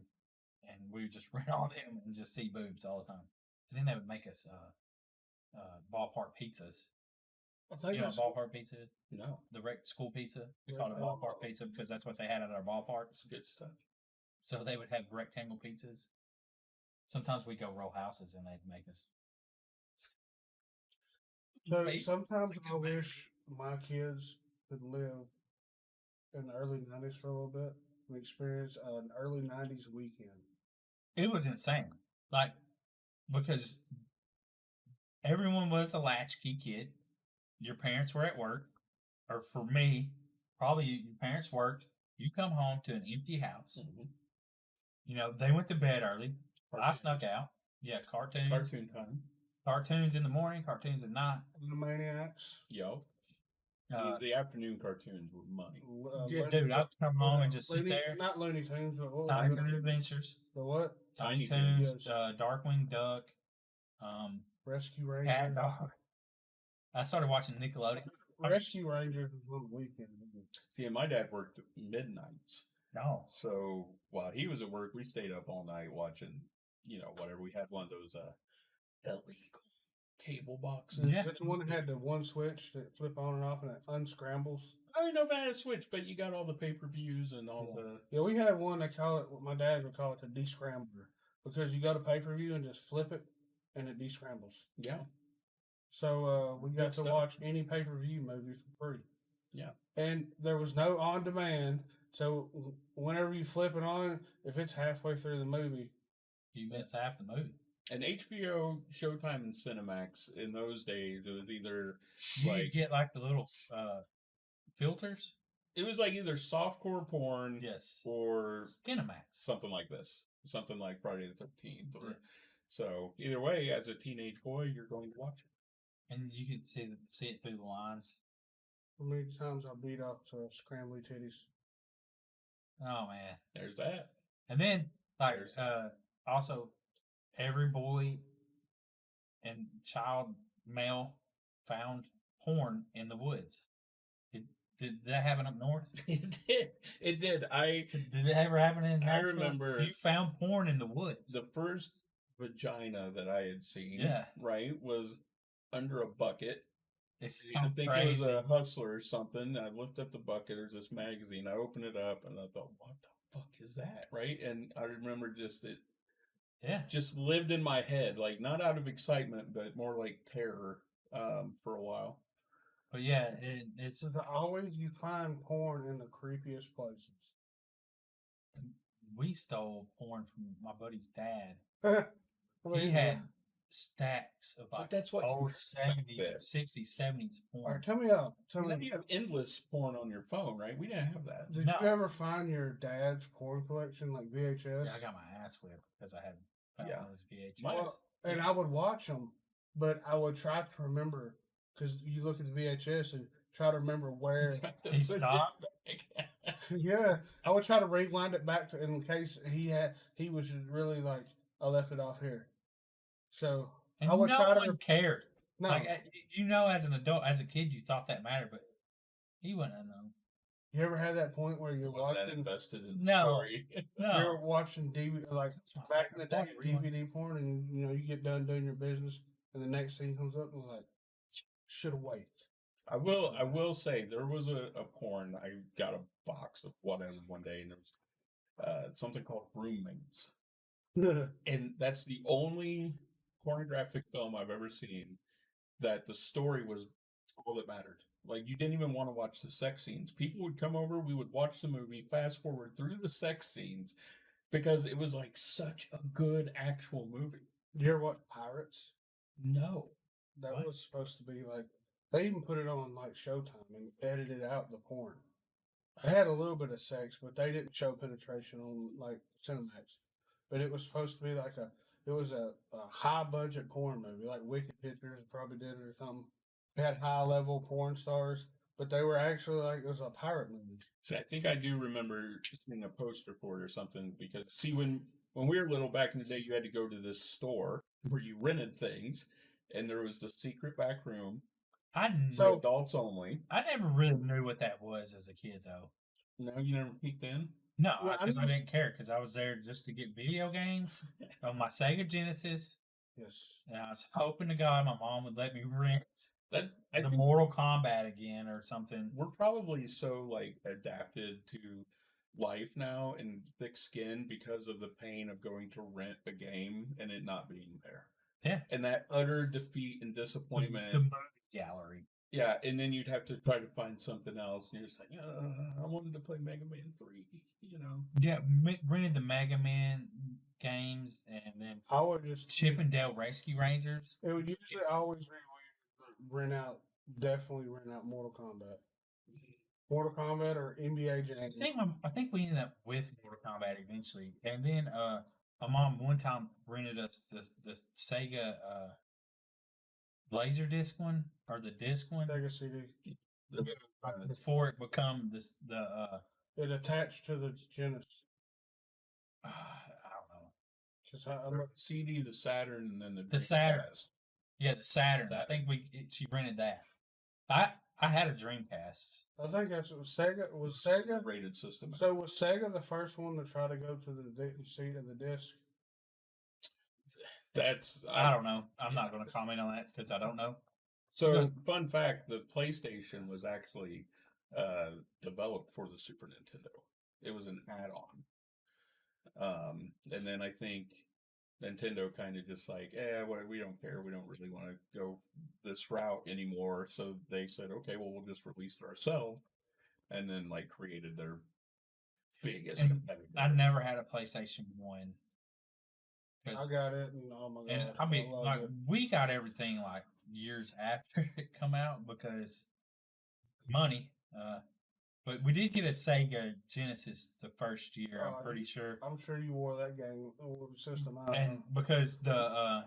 and we would just rent all them and just see boobs all the time. And then they would make us ballpark pizzas. I think You know what it's ballpark pizza is? No, The school pizza. We Yeah. called it ballpark pizza because that's what they had at our ballparks. it's good stuff. So they would have rectangle pizzas. Sometimes we go roll houses and they'd make us. so Space. sometimes It's a I good memory. wish my kids could live in the early '90s for a little bit and experience an early '90s weekend. It was insane. Like, because everyone was a latchkey kid. Your parents were at work. Or for me, probably your parents worked. You come home to an empty house. Mm-hmm. They went to bed early. I snuck out. Yeah, cartoons. Cartoon time. Cartoons in the morning, cartoons at night. The Maniacs. Yo. Uh, The afternoon cartoons were money. yeah, dude, I'd come home and just sit there. Not Looney Tunes, but what was Tiger it? Adventures. The what? Tiny Tiny Toons, Darkwing Duck, Rescue Cat Rangers. Dog. I started watching Nickelodeon. Rescue Rangers was one weekend. See, and my dad worked midnights. No. So while he was at work, we stayed up all night watching, whatever. We had one of those illegal cable boxes. Yeah. That's the one that had the one switch that flip on and off and it unscrambles. I didn't know if I had a switch, but you got all the pay-per-views and all Yeah, we had one, they call it, what my dad would call it, the descrambler. Because you go to pay-per-view and just flip it and it descrambles. yeah. So we got Good to stuff. watch any pay-per-view movie for free. Yeah. And there was no on demand. So whenever you flip it on, if it's halfway through the movie, You missed half the movie. And HBO, Showtime, and Cinemax in those days, it was either You get like the little filters. it was like either softcore porn Yes. or Skinemax. something like this, something like Friday the 13th. Or Yeah. so either way, as a teenage boy, you're going to watch it. And you could see it through the lines. how many times I beat up to scrambly titties. Oh man. There's that. And then like There's- also every boy and child male found porn in the woods. Did that happen up north? It did. It did. Did it ever happen in I Nashville? remember- You found porn in the woods. The first vagina that I had seen, Yeah. right, was under a bucket. It's I so think crazy. it was a Hustler or something. I lifted up the bucket. There's this magazine. I opened it up and I thought, "What the fuck is that?" Right? And I remember it Yeah. just lived in my head, like not out of excitement, but more like terror for a while. But yeah, it's So always you find porn in the creepiest places. we stole porn from my buddy's dad. I He mean, had stacks of But like that's what old 70s, there. 60s, 70s All porn. right, tell me out. And then you have endless porn on your phone, right? We didn't have that. Did No. you ever find your dad's porn collection, like VHS? Yeah, I got my ass whipped because I had found Yeah. this VHS. Mine- Well, and I would watch them, but I would try to remember because you look at the VHS and try to remember where. He stopped. Yeah, I would try to rewind it back to in case he was really like I left it off here. So And I would no try to one cared. no. Like, as an adult, as a kid, you thought that mattered, but he wouldn't have known. You ever had that point where you're Wasn't that watching? invested in the No. story. You're No. watching DVD like That's my back in the favorite day part, rewind. DVD porn, and you get done doing your business, and the next scene comes up, and like should have waited. I will say there was a porn. I got a box of whatever one day, and there was something called Roommates, and that's the only pornographic film I've ever seen that the story was all that mattered. Like you didn't even want to watch the sex scenes. People would come over, we would watch the movie, fast forward through the sex scenes because it was like such a good actual movie. You ever watch Pirates? No. That What? was supposed to be like they even put it on like Showtime and edited out the porn. They had a little bit of sex, but they didn't show penetration on like Cinemax. But it was supposed to be like It was a high budget porn movie, like Wicked Pictures probably did it or something. It had high level porn stars, but they were actually like it was a pirate movie. See, I think I do remember seeing a poster for it or something because see when we were little back in the day, you had to go to this store where you rented things, and there was the secret back room I for So- adults only. I never really knew what that was as a kid, though. No, you never peeked in. No, Yeah, I because I know. didn't care because I was there just to get video games on my Sega Genesis, Yes. and I was hoping to God my mom would let me rent That I the think Mortal Kombat again or something. we're probably so like adapted to life now and thick skin because of the pain of going to rent a game and it not being there. Yeah. And that utter defeat and The disappointment. movie gallery. Yeah, and then you'd have to try to find something else, and you're just like, I wanted to play Mega Man 3, you know. Yeah, rented the Mega Man games and then I would just Chippendale Rescue Rangers. It would usually always be weird to definitely rent out Mortal Kombat. Mortal Kombat or NBA Jam. I think we ended up with Mortal Kombat eventually, and then my mom one time rented us the Sega Laserdisc one or the disc one Sega CD. before it become It attached to the Genesis. I don't know. Just The CD, the Saturn, and then The Saturn. Dreamcast. Yeah, the Saturn. I Saturn. think she rented that. I had a Dreamcast. I think that's what Sega was Sega. Rated system. So was Sega the first one to try to go to the seat of the disc? That's I don't know. I'm not going to comment on that because I don't know. So, fun fact: the PlayStation was actually developed for the Super Nintendo. It was an add-on, and then I think Nintendo kind of just like, we don't care. We don't really want to go this route anymore. So they said, okay, well, we'll just release it ourselves, and then like created their biggest And competitor. I never had a PlayStation 1. I got it, and oh my god! And I mean, loved like it. we got everything like years after it come out because money. But we did get a Sega Genesis the first year. Oh, I'm pretty sure, I'm sure you wore that game system out. and because the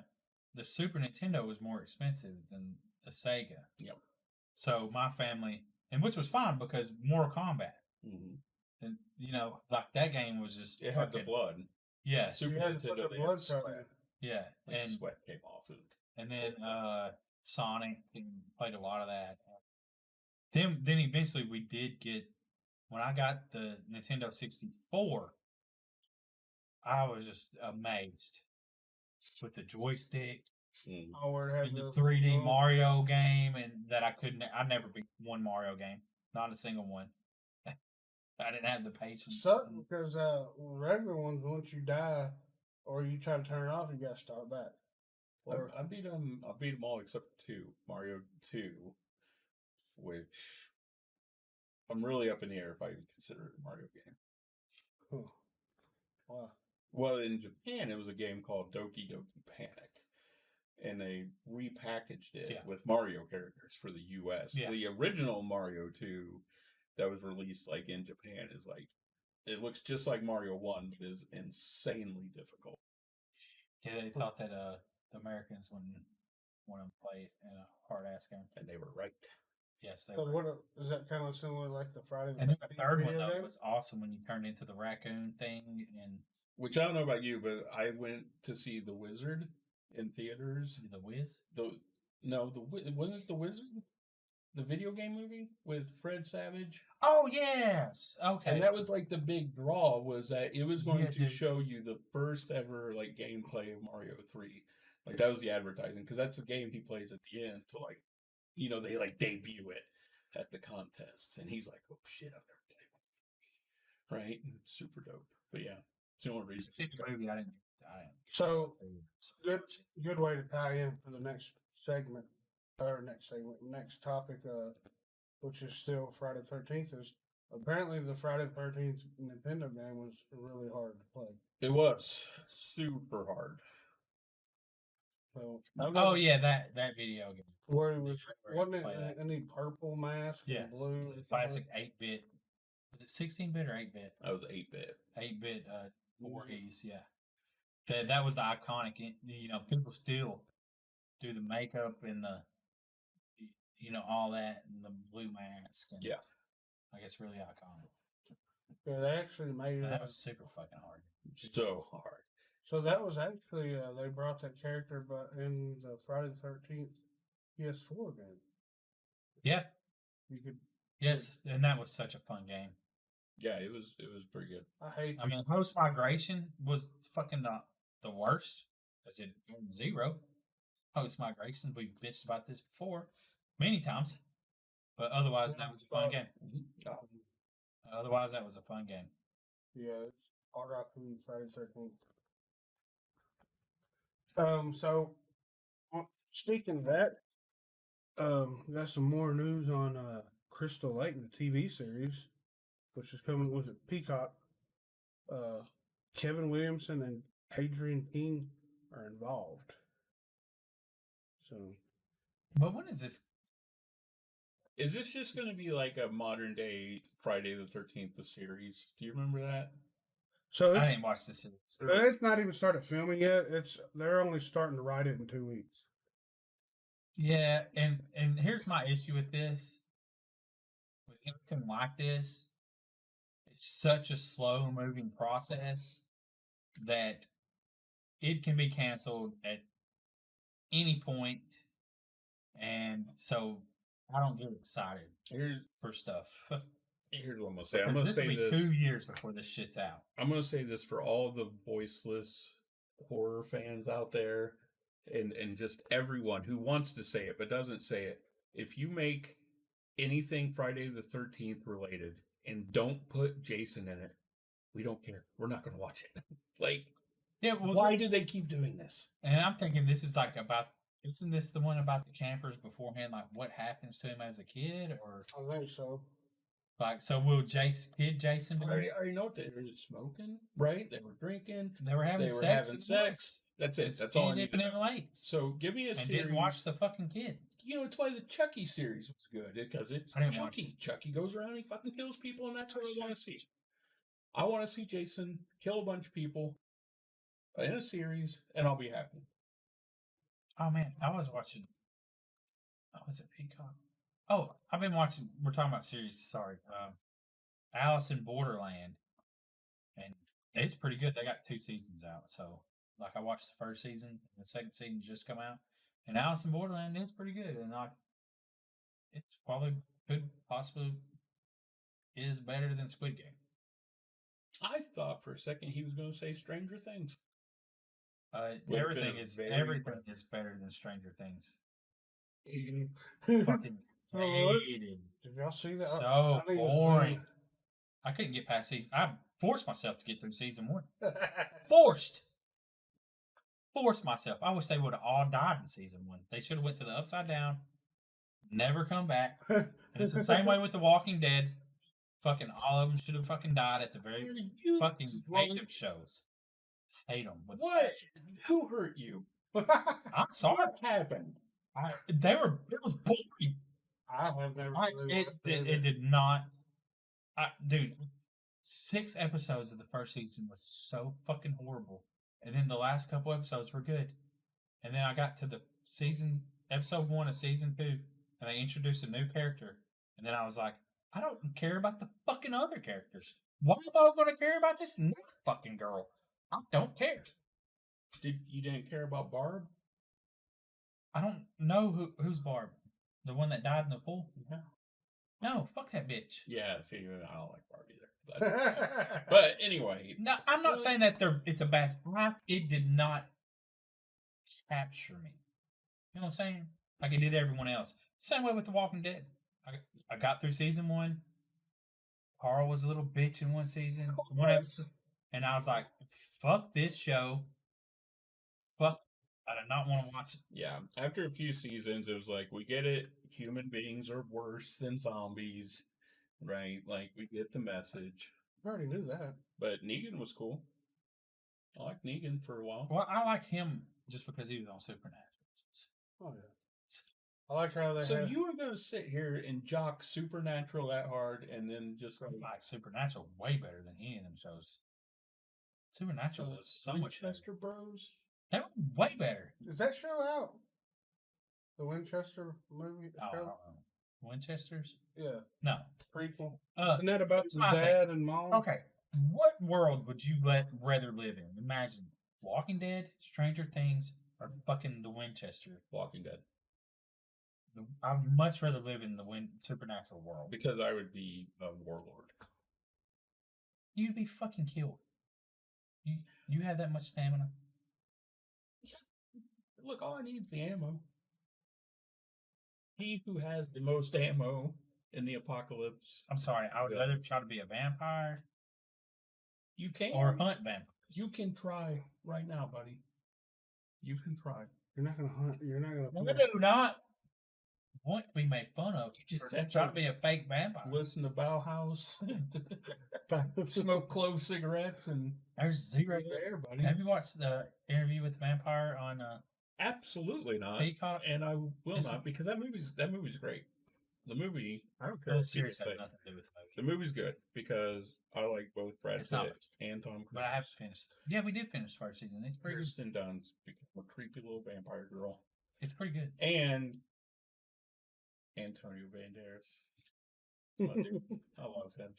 Super Nintendo was more expensive than the Sega. Yep. So my family, and which was fine because Mortal Kombat, Mhm. and you know, like that game was just It had the fucking- blood. Yes. Super You had to put Nintendo, the they had blood shot sweat. in. Yeah, Like and sweat came off it. and then Sonic and played a lot of that. Then eventually we did get when I got the Nintendo 64. I was just amazed with the joystick Mm. Oh, where it had and the the 3D oh, Mario game, and that I never beat one Mario game, not a single one. I didn't have the patience. Suck because regular ones, once you die or you try to turn it off, you got to start back. Or I beat them. I beat them all except for 2, Mario 2, which I'm really up in the air if I even consider it a Mario game. huh. Wow. Well, in Japan, it was a game called Doki Doki Panic, and they repackaged it with Mario characters for the U.S. Yeah. The original Mario 2 that was released like in Japan is like it looks just like Mario 1, but is insanely difficult. Yeah, they thought that the Americans wouldn't want to play in a hard ass game. And they were right. Yes, they So were. is that kind of similar like the Friday the And then the 13th third one video though game? was awesome when you turned into the raccoon thing and Which I don't know about you, but I went to see The Wizard in theaters. the Wiz. Wasn't it The Wizard? The video game movie with Fred Savage? Oh yes, okay. And that was like the big draw was that it was going Yeah, to dude. show you the first ever like gameplay of Mario 3. Like that was the advertising because that's the game he plays at the end to like, they like debut it at the contest, and he's like, "Oh shit, I've never played one." Right? And it's super dope. But yeah, it's the only reason. See the movie, I didn't. So good way to tie in for the next segment or next topic, which is still Friday the 13th. Is apparently the Friday the 13th Nintendo game was really hard to play. It was super hard. So Oh yeah, that video game. where it was Where wasn't you play it that. any purple mask Yeah, and blue? classic 8-bit. Was it 16-bit or 8-bit? That was 8-bit. 8-bit 4Ds, yeah. that was the iconic. People still do the makeup and all that and the blue mask. And Yeah. like it's really iconic. Yeah, they actually made That was super fucking hard. So hard. So that was actually they brought that character, but in the Friday the 13th PS4 game, Yeah. you could. Yes, and that was such a fun game. Yeah, it was pretty good. I mean, post migration was fucking the worst because it went 0. Post migration, we bitched about this before many times, but otherwise that was a fun game. Otherwise, that was a fun game. Yeah, it's RIP Friday the 13th. So speaking of that, got some more news on Crystal Lake, the TV series, which is coming. Was it Peacock? Kevin Williamson and Adrian King are involved. So, But when is this? Is this just going to be like a modern day Friday the 13th, the series? Do you remember that? so I it's, didn't watch this series. it's not even started filming yet. They're only starting to write it in 2 weeks. Yeah, and here's my issue with this. With anything like this, it's such a slow moving process that it can be canceled at any point, and so I don't get excited for stuff. Here's what I'm gonna say. I'm Because gonna this will say be this. 2 years before this shit's out. I'm gonna say this for all the voiceless horror fans out there, and just everyone who wants to say it but doesn't say it. If you make anything Friday the 13th related and don't put Jason in it, we don't care. We're not gonna watch it. Like, Yeah, well, why do they keep doing this? And I'm thinking this is like about. Isn't this the one about the campers beforehand? Like what happens to him as a kid, or I think so. like so? Will Jason be? I already know what they were smoking, right? They were drinking. They were having They were sex. having sex. That's it. That's all I need. Nipping in lakes. So give me a And series. didn't watch the fucking kid. It's why the Chucky series was good, because it's I didn't watch Chucky. Chucky goes around, he fucking kills people, and that's what I want to see. I want to see Jason kill a bunch of people in a series, and I'll be happy. Oh man, I was watching. Oh, was it Peacock? Oh, I've been watching. We're talking about series. Sorry, Alice in Borderland, and it's pretty good. They got 2 seasons out, so like I watched the first season, and the second season just come out, and Alice in Borderland is pretty good, and it's probably could possibly is better than Squid Game. I thought for a second he was going to say Stranger Things. Everything is better than Stranger Things. Fucking hated. Did y'all see that? So boring. I couldn't get past season. I forced myself to get through season 1. Forced myself. I wish they would have all died in season 1. They should have went to the Upside Down, never come back. And it's the same way with The Walking Dead. Fucking all of them should have fucking died at the very fucking hate them shows. Hate them. What? Who hurt you? I'm sorry. What happened? It was boring. I have never. It did not. Dude, 6 episodes of the first season was so fucking horrible, and then the last couple episodes were good, and then I got to the episode 1 of season 2, and they introduced a new character, and then I was like, I don't care about the fucking other characters. Why am I going to care about this new fucking girl? I don't care. You didn't care about Barb? I don't know who's Barb. The one that died in the pool? Yeah. No, fuck that bitch. Yeah, see, I don't like Barb either. But anyway. No, I'm not saying that it's a bad. It did not capture me. You know what I'm saying? Like it did everyone else. Same way with The Walking Dead. I got through season 1. Carl was a little bitch in one episode, and I was like, "Fuck this show." Fuck, I did not want to watch it. Yeah, after a few seasons, it was like, we get it. Human beings are worse than zombies, right? Like, we get the message. I already knew that. But Negan was cool. I liked Negan for a while. Well, I like him just because he was on Supernatural. Oh yeah. I like how they. So you were going to sit here and jock Supernatural that hard, and then just like Supernatural way better than any of them shows. Supernatural was so much better. Winchester Bros. They were way better. Is that show out? The Winchester movie Oh, I don't show? know. Winchesters? Yeah, No. prequel. Uh, Isn't that about here's the my thing. dad and mom? Okay. What world would you rather live in? Imagine Walking Dead, Stranger Things, or fucking the Winchester. Walking Dead. I'd much rather live in the supernatural world. Because I would be a warlord. You'd be fucking killed. You have that much stamina? Look, all I need is the ammo. He who has the most ammo in the apocalypse. I'm sorry. I would Yeah. rather try to be a vampire You can. or hunt vampires. You can try right now, buddy. You can try. You're not gonna hunt. You're not gonna. I do not want to be made fun of. You just Or try to be a fake vampire. Listen to Bauhaus. Smoke clove cigarettes and There's zero there, buddy. Have you watched the Interview with the Vampire on Absolutely not. Peacock? And I will It's- not because that movie's great. The movie, I don't care. The what series people has say. nothing to do with the movie. The movie's good because I like both Brad It's not. Pitt and Tom Cruise. But I have to finish. Yeah, we did finish the first season. It's pretty good. Kirsten Dunst became a creepy little vampire girl, It's pretty good. and Antonio Banderas. My dude. I love him.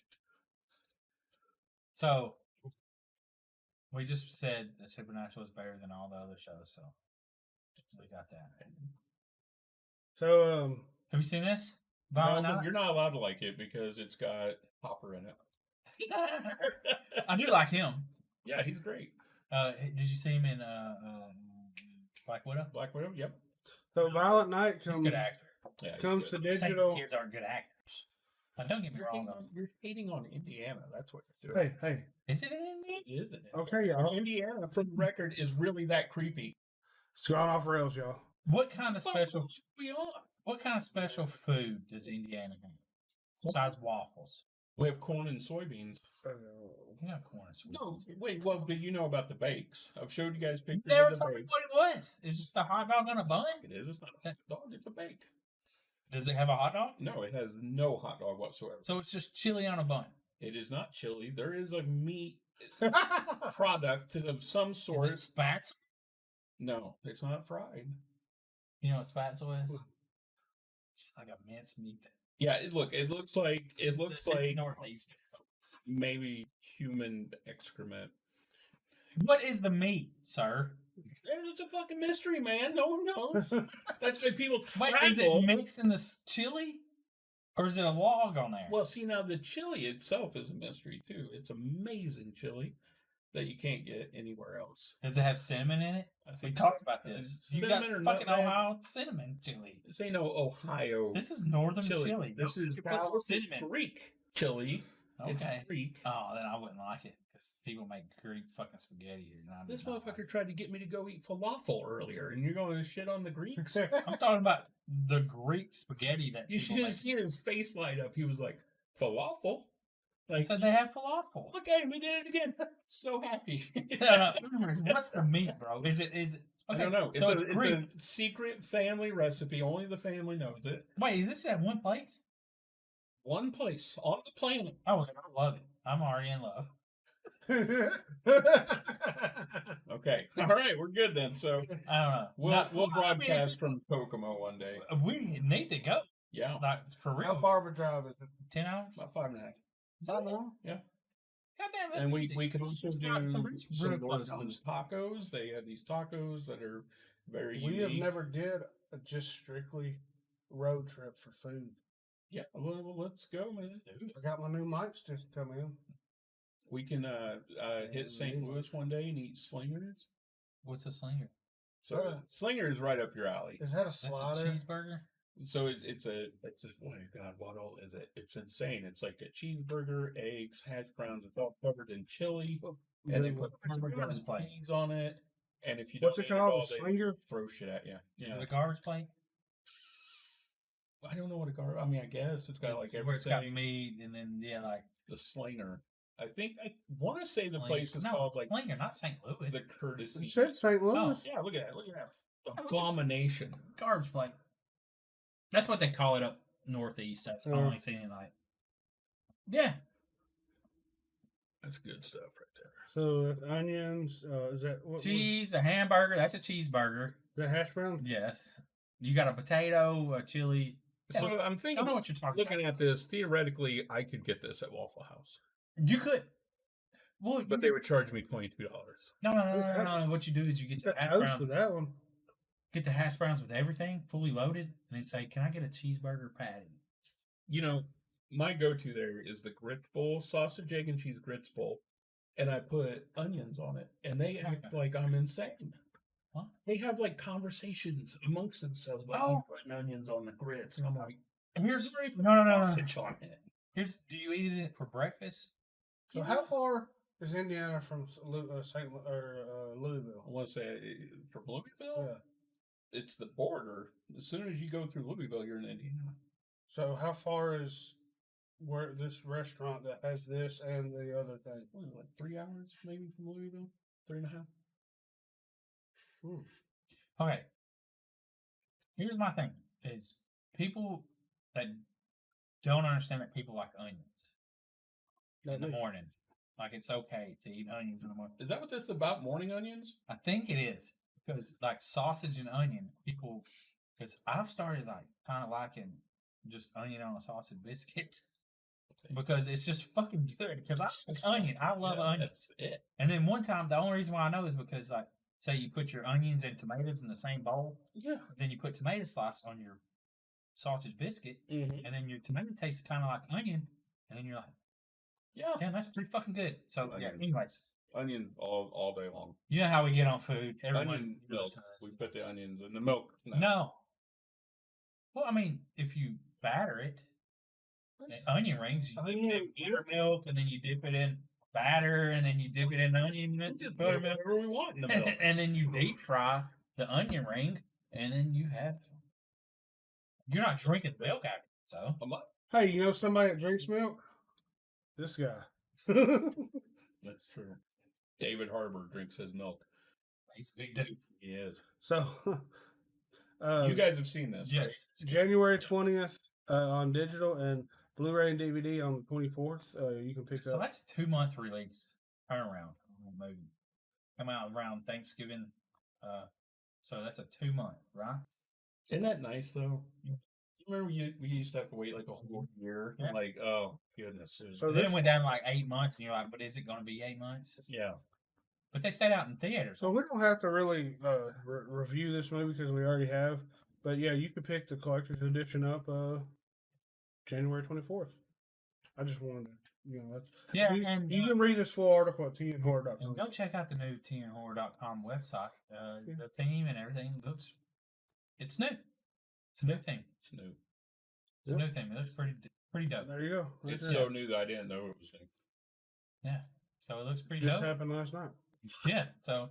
So we just said that Supernatural is better than all the other shows, so we got that. So Have you seen this? No, Violent but Night? you're not allowed to like it because it's got Hopper in it. I do like him. Yeah, he's great. Did you see him in Black Widow? Black Widow. Yep. Violent Night He's a comes good actor. Yeah, he's comes to good. Saying digital. kids aren't good actors. Now, don't get me wrong. Though. You're hating on Indiana. That's what you're doing. Hey, Is it in India? It is, isn't it? okay, y'all. Indiana, from the record, is really that creepy. It's gone off rails, y'all. What kind of special? We are. What kind of special food does Indiana have besides waffles? We have corn and soybeans. We got corn and sweet. No, wait. Well, but you know about the bakes. I've showed you guys pictures Never of the told me bakes. what it was. It's just a hot dog on a bun. It is. It's not a hot dog. It's a bake. Does it have a hot dog? No, it has no hot dog whatsoever. So it's just chili on a bun. It is not chili. There is a meat product of some Is sort. it spatz? No, it's not fried. You know what spatzel is? It's like a mince meat. Yeah, it looks like It's northeast. maybe human excrement. What is the meat, sir? It's a fucking mystery, man. No one knows. That's why people Wait, travel. is it mixed in the chili? Or is it a log on there? Well, see, now the chili itself is a mystery, too. It's amazing chili that you can't get anywhere else. Does it have cinnamon in it? I We think talked about this. You got cinnamon or fucking nutmeg. Ohio cinnamon chili. This ain't no Ohio This is northern chili. chili. This is You put cinnamon. Greek chili. It's Okay. Greek. Oh, then I wouldn't like it because people make Greek fucking spaghetti. And I do This not like motherfucker tried to get me to go eat falafel earlier, and you're going to shit on the Greeks? it. I'm talking about the Greek spaghetti that You people should have make. seen his face light up. He was like, falafel? I Like, said they have falafel. look at him, he did it again. So happy. No, what's the meat, bro? Is it? I Okay, don't know. So it's it's Greek. a secret family recipe. Only the family knows it. Wait, is this at one place? One place on the planet. I love it. I'm already in love. Okay. All right, we're good then. So I don't know. we'll Not- we'll I mean, broadcast from Kokomo one day. we need to go. Yeah. Like for real. How far of a drive is it? 10 hours? About 5.5. Goddamn, that's And we easy. can also It's do not some real close. Northland's tacos. They have these tacos that are very We have unique. never did a just strictly road trip for food. Yeah, well, let's go, man. I got my new mics just come in. We can hit St. Louis one day and eat slingers. What's a slinger? So slinger is right up your alley. Is that a That's a slider? cheeseburger? So it's a oh my god, what all is it? It's insane. It's like a cheeseburger, eggs, hash browns. It's all covered in chili, and they put It's a Parmesan garbage plate. cheese on it. And if you What's don't it eat called? all, A they slinger? throw shit at you. Is Yeah, it a garbage plate? I don't know what a gar. I mean, I guess it's got like Where it's got everything. meat and then like The slinger. I think I want to say the Slinger. place is No, called like Slinger, not St. Louis. the Courtesy. It said St. Louis. Yeah, look at that. Look at that what's it- abomination. Garbage plate. That's what they call it up northeast. That's Yeah. only seen like. Yeah. That's good stuff right there. So onions, is that what? Cheese, a hamburger. That's a cheeseburger. Is that hash brown? Yes. You got a potato, a chili. Yeah, So I'm I don't thinking, know what you're talking looking at this, theoretically, I could get this at Waffle House, about. You could. Well, but they would charge me $22. no. What you do is you get the Got hash toast browns. for that one. Get the hash browns with everything fully loaded, and then say, "Can I get a cheeseburger patty?" You know, my go-to there is the grits bowl, sausage, egg, and cheese grits bowl, and I put onions on it, and they act like I'm insane. What? They have like conversations amongst themselves about Oh. putting onions on the grits, and I'm like, And here's "Why put no. sausage on it?" Here's. Do you eat it for breakfast? So how far is Indiana from Louisville? I want to say from Louisville, Yeah. it's the border. As soon as you go through Louisville, you're in Indiana. So how far is where this restaurant that has this and the other thing? Like 3 hours maybe from Louisville, 3.5. Okay. Here's my thing: is people that don't understand that people like onions in the morning. Like it's okay to eat onions in the morning. Is that what this is about? Morning onions? I think it is because like sausage and onion, people. Because I've started like kind of liking just onion on a sausage biscuit because it's just fucking good. Because I like onion, I love onions. That's it. And then one time, the only reason why I know is because like say you put your onions and tomatoes in the same bowl, Yeah. then you put tomato slice on your sausage biscuit, Mm-hmm. and then your tomato tastes kind of like onion, and then you're like, Yeah. damn, that's pretty fucking good. So yeah. Onions. Anyways, Onion all day long. you know how we get on food. Everyone Onion milk. listens. We put the onions in the milk. No. Well, I mean, if you batter it, onion rings, you dip it in buttermilk, and then you dip it in batter, and then you dip it in onion We just put buttermilk, whatever we want in the milk. and then you deep fry the onion ring, and then you have. You're not drinking milk out of it, so. I'm like, Hey, you know somebody that drinks milk? This guy. that's true. David Harbour drinks his milk. He's a big dude. He is. So, You guys have seen this, right? Yes. January 20th on digital and Blu-ray and DVD on the 24th. You can pick So up. that's 2-month release turnaround on the movie. Come out around Thanksgiving. So that's a 2-month, right? Isn't that nice though? Do you remember we used to have to wait like a whole year? Yeah. Like, oh goodness. So Then this- it went down to like 8 months, and you're like, but is it going to be 8 months? Yeah. But they stayed out in theaters. So we don't have to really review this movie because we already have. But yeah, you could pick the collector's edition up January 24th. I just wanted to, that's Yeah, you, and you can read this full article at tnhorror.com. and go check out the new tnhorror.com website. The theme and everything looks. It's new. It's a new theme. It's new. It's a new theme. It looks pretty dope. There you go. Right It's there. so new that I didn't know it was new. Yeah. So it looks pretty just dope. happened last night. Yeah. So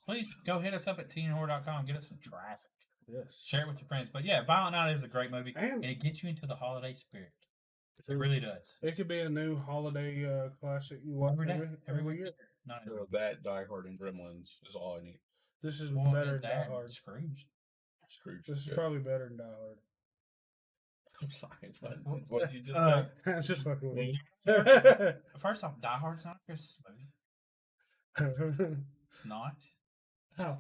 please go hit us up at tnhorror.com. Get us some traffic. Yes. Share it with your friends. But yeah, Violent Night is a great movie, And- and it gets you into the holiday spirit. It really does. It could be a new holiday classic you watch Every day, every week. week. Not every So that Die Hard and Gremlins is all I need. This is Well, better than Die that Hard. Scrooge. Scrooge. This is good. probably better than Die Hard. I'm sorry, what did you just say? That's just fucking with you. First off, Die Hard's not a Christmas movie. It's not. How?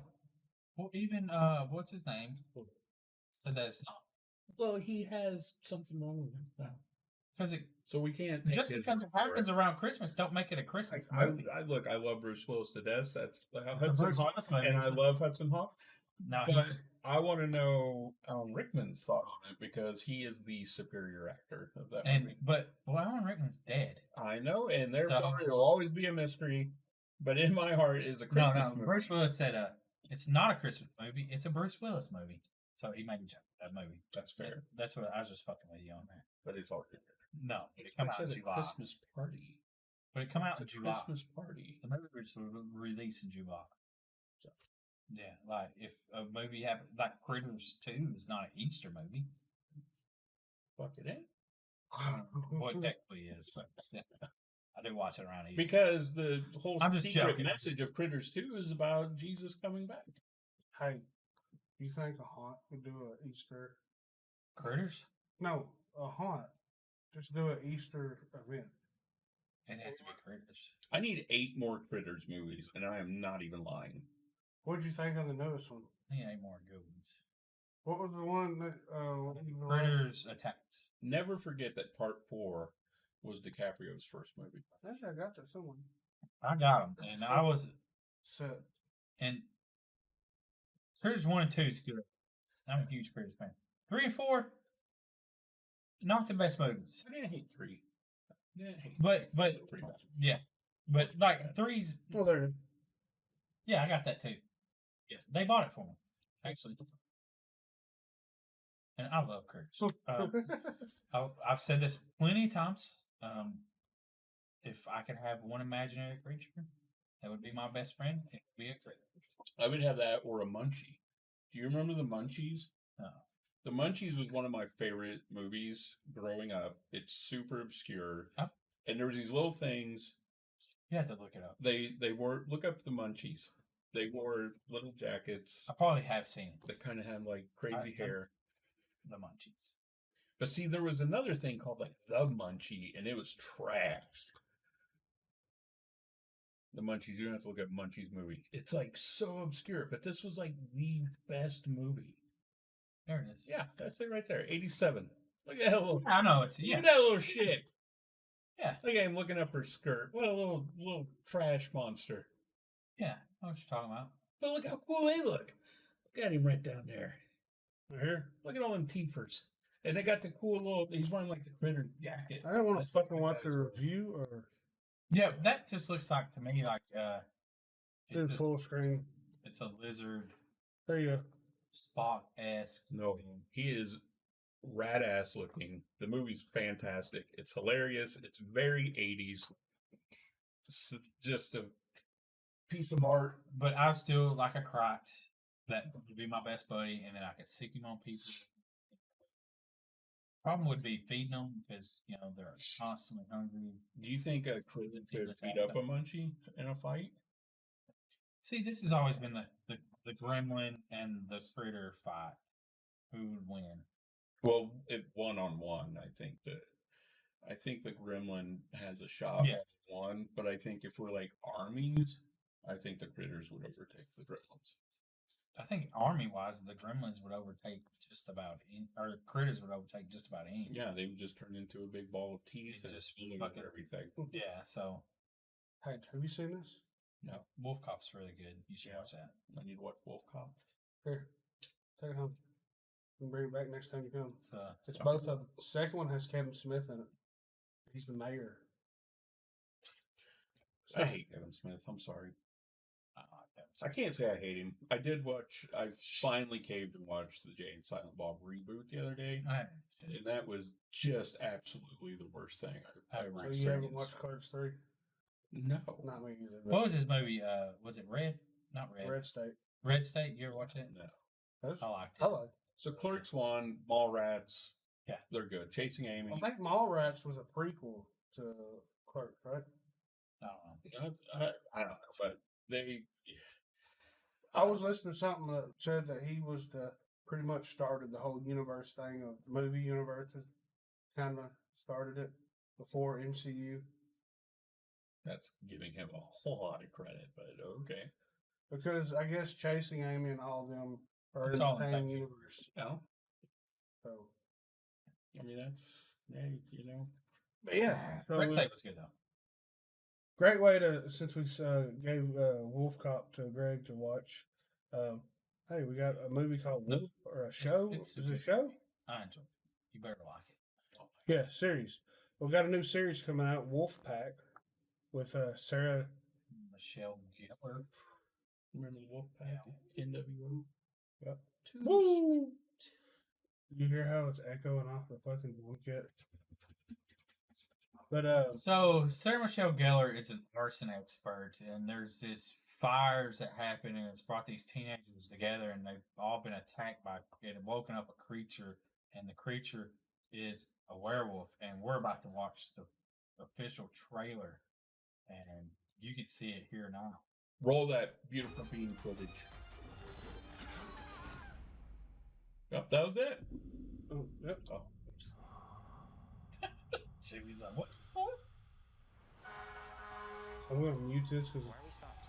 Well, even what's his name said that it's not Well, he has something wrong with him now. because it So we can't just because it happens around Christmas, don't make it a Christmas movie. I look, I love Bruce Willis to death. That's how It's a Hudson Bruce Hawk, Willis movie, and I so- love Hudson Hawk. No, But he's, I want to know Alan Rickman's thought on it because he is the superior actor of that and movie. but Alan Rickman's dead. I know, and therefore So- it'll always be a mystery. But in my heart, is a No, Christmas no. movie. Bruce Willis said it's not a Christmas movie. It's a Bruce Willis movie. So he made a joke that movie. That's fair, That's what I was just fucking with you on that. but it's always No, it come out in a July. Christmas party. But it come out in It's a July. Christmas party. The movie was released in July. So, yeah, like if a movie happened, like Critters 2 is not an Easter movie. Fuck it ain't. Well, it technically is, but still, I do watch it around Easter. Because the whole I'm just secret joking. message of Critters 2 is about Jesus coming back. Hey, you think a haunt would do an Easter? Critters? No, a haunt. Just do an Easter event. It has to be Critters. I need 8 more Critters movies, and I am not even lying. What'd you think of the newest one? I need 8 more good ones. What was the one that Critters Attacks. Never forget that Part 4 was DiCaprio's first movie. Actually, I got that somewhere. I got them, and I was Set. and Critters 1 and 2 is good. I'm a huge Critters fan. 3 and 4, not the best movies. I didn't hate 3. But Pretty bad. yeah, but like 3's. Well, there it is. Yeah, I got that too. Yeah, they bought it for me actually, and I love Critters. I've said this plenty of times. If I could have one imaginary creature, that would be my best friend. It would be a critter. I would have that or a Munchie. Do you remember the Munchies? No. The Munchies was one of my favorite movies growing up. It's super obscure. Oh. And there was these little things. You have to look it up. They wore, look up the Munchies. They wore little jackets I probably have seen it. that kind of had like crazy hair. The Munchies. But see, there was another thing called like the Munchie, and it was trash. The Munchies, you don't have to look at Munchies movie. It's like so obscure, but this was like the best movie. There it is. Yeah, that's it right there. 87. Look at that little. I know it's Look yeah. at that little shit. Yeah. Look at him looking up her skirt. What a little trash monster. Yeah, I know what you're talking about. But look how cool they look. Look at him right down there. Here. Look at all them teethers. And they got the cool little. He's wearing like the critter jacket. I don't want to That's what fucking the watch guys a were. review or Yeah, that just looks like to me like do full screen. it's a lizard There you go. Spock-esque. No, he is rad ass looking. The movie's fantastic. It's hilarious. It's very 80s. It's just a piece of art. But I still like a crot that would be my best buddy, and then I could sick him on people. Problem would be feeding them because they're constantly hungry. Do you think a critter could beat up a munchie in a fight? See, this has always been the gremlin and the critter fight. Who would win? Well, it 1-on-1. I think the gremlin has a shot Yeah. at one, but I think if we're like armies, I think the critters would overtake the gremlins. I think army-wise, the gremlins would overtake just about or the critters would overtake just about any. Yeah, they would just turn into a big ball of teeth and just just fucking- everything. Yeah, so Hey, have you seen this? No, Wolf Cop's really good. You should Yeah. watch that. I need to watch Wolf Cop. Here. Take it home. And bring it back next time you come. It's So both of them. The second one has Kevin Smith in it. He's the mayor. I hate Kevin Smith. I'm sorry. I like that. I can't say I hate him. I finally caved and watched the Jay and Silent Bob reboot the other day. And that was just absolutely the worst thing I've So ever you haven't experienced. watched Clerks 3? No. Not me either. What was his movie? Was it Red? Not Red. Red State. Red State. You ever watch it? No. That's, I liked it. I like. So Clerks 1, Mallrats. Yeah. They're good. Chasing Amy. I think Mallrats was a prequel to Clerks, right? I don't know. I don't know, but they. I was listening to something that said that he was pretty much started the whole universe thing of the movie universe. Kind of started it before MCU. That's giving him a whole lot of credit, but okay. Because I guess Chasing Amy and all of them are It's in all the in same that universe. No, So, I mean that's but yeah. So Red State was good though. great way to, since we gave Wolf Cop to Greg to watch. Hey, we got a movie called Wolf, or a show. It's Is it a good. show? I enjoyed it. You better like it. Yeah, series. We've got a new series coming out, Wolf Pack, with Sarah. Michelle Gellar. Remember the Wolfpack? NWO. Yep. Woo! You hear how it's echoing off the fucking blanket? But So Sarah Michelle Gellar is an arson expert, and there's this fires that happen, and it's brought these teenagers together, and they've all been attacked by it woken up a creature, and the creature is a werewolf, and we're about to watch the official trailer, and you can see it here now. Roll that beautiful bean footage. Yep, that was it. yep. Oh. Jimmy's like, what the fuck? I'm gonna mute this because Why are we stopped?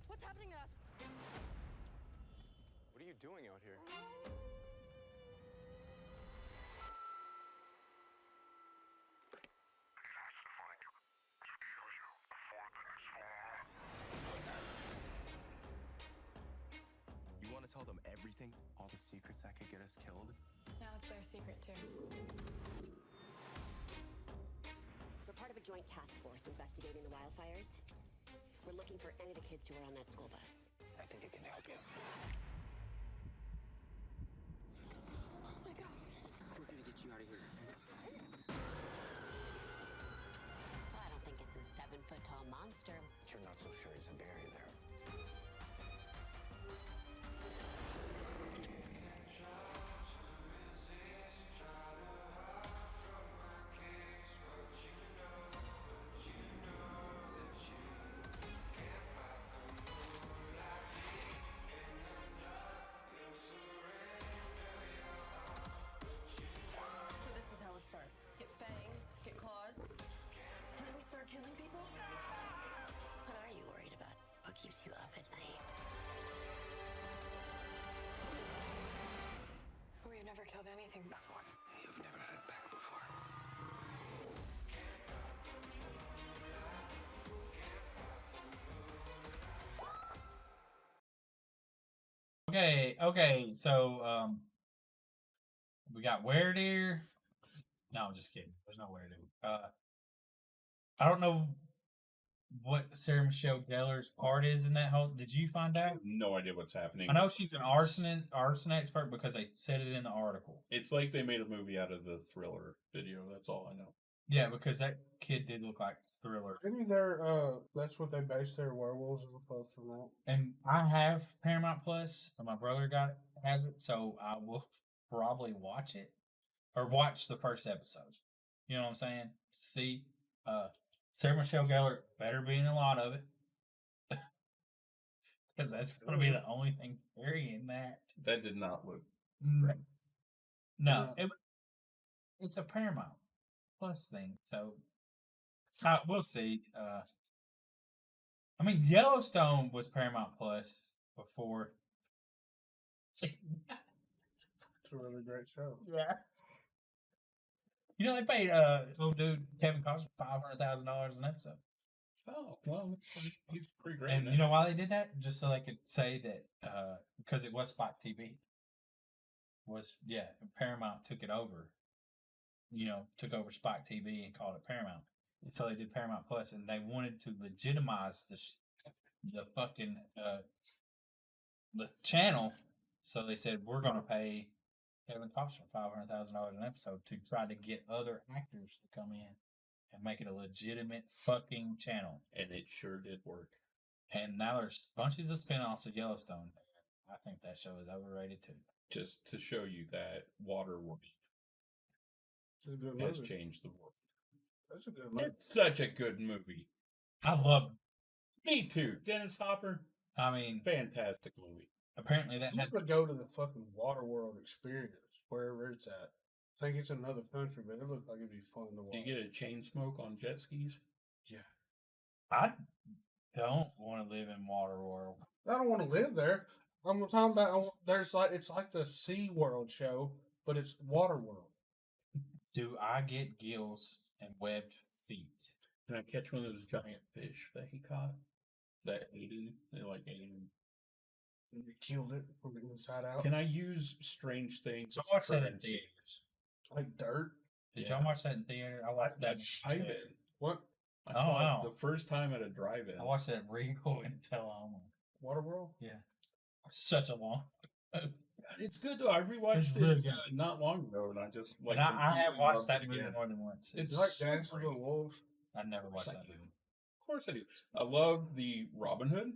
What's happening to us? What are you doing out here? You want to tell them everything? All the secrets that could get us killed? Now it's their secret too. We're part of a joint task force investigating the wildfires. We're looking for any of the kids who were on that school bus. I think it can help you. Oh my god. We're gonna get you out of here. Well, I don't think it's a 7-foot-tall monster. But you're not so sure he's a berry there. So this is how it starts. Get fangs, get claws, and then we start killing people? What are you worried about? What keeps you up at night? We've never killed anything before. You've never had it back before. Okay, so we got Weredeer. No, I'm just kidding. There's no Weredeer. I don't know what Sarah Michelle Gellar's part is in that whole. Did you find out? No idea what's happening. I know she's an arson expert because they said it in the article. It's like they made a movie out of the Thriller video. That's all I know. Yeah, because that kid did look like Thriller. maybe they're that's what they base their werewolves off from that. And I have Paramount Plus, and my brother has it, so I will probably watch it or watch the first episode. You know what I'm saying? See, Sarah Michelle Gellar better be in a lot of it because that's going to be the only thing carrying that. That did not look. No, it's a Paramount Plus thing, so we'll see. I mean, Yellowstone was Paramount Plus before. It's a really great show. Yeah. You know, they paid old dude Kevin Costner $500,000 an episode. Oh well, he's pretty great. And you know why they did that? Just so they could say that because it was Spike TV. Paramount took it over. You know, took over Spike TV and called it Paramount. And so they did Paramount Plus, and they wanted to legitimize the fucking the channel. So they said we're going to pay Kevin Costner $500,000 an episode to try to get other actors to come in and make it a legitimate fucking channel. And it sure did work. And now there's bunches of spinoffs of Yellowstone. I think that show is overrated too. Just to show you that Waterworld It's a good has movie. changed the world. That's a good movie. It's such a good movie. I love it. Me too. Dennis Hopper, I mean, fantastic movie. apparently that You had. could go to the fucking Waterworld experience, wherever it's at. I think it's another country, but it looked like it'd be fun to watch. Do you get a chain smoke on jet skis? Yeah. I don't want to live in Waterworld. I don't want to live there. I'm talking about it's like the Sea World show, but it's Waterworld. Do I get gills and webbed feet? Can I catch one of those giant fish that he caught? That ate him? They like ate him. And you killed it from the inside out. Can I use strange things? I watched as that in currency? theaters. Like dirt? Did Yeah. y'all watch that in theater? I watched that. Drive-in. What? I Oh, saw wow. it the first time at a drive-in. I watched that at Regal in Tullahoma. Waterworld? Yeah, such a long. It's good though. I rewatched It's it really good. not long ago, and I just like. And I have completely watched loved that it movie again. more than once. It's It's like so Dances great. with Wolves. I never Of watched course I that do. movie. Of course I do. I love the Robin Hood,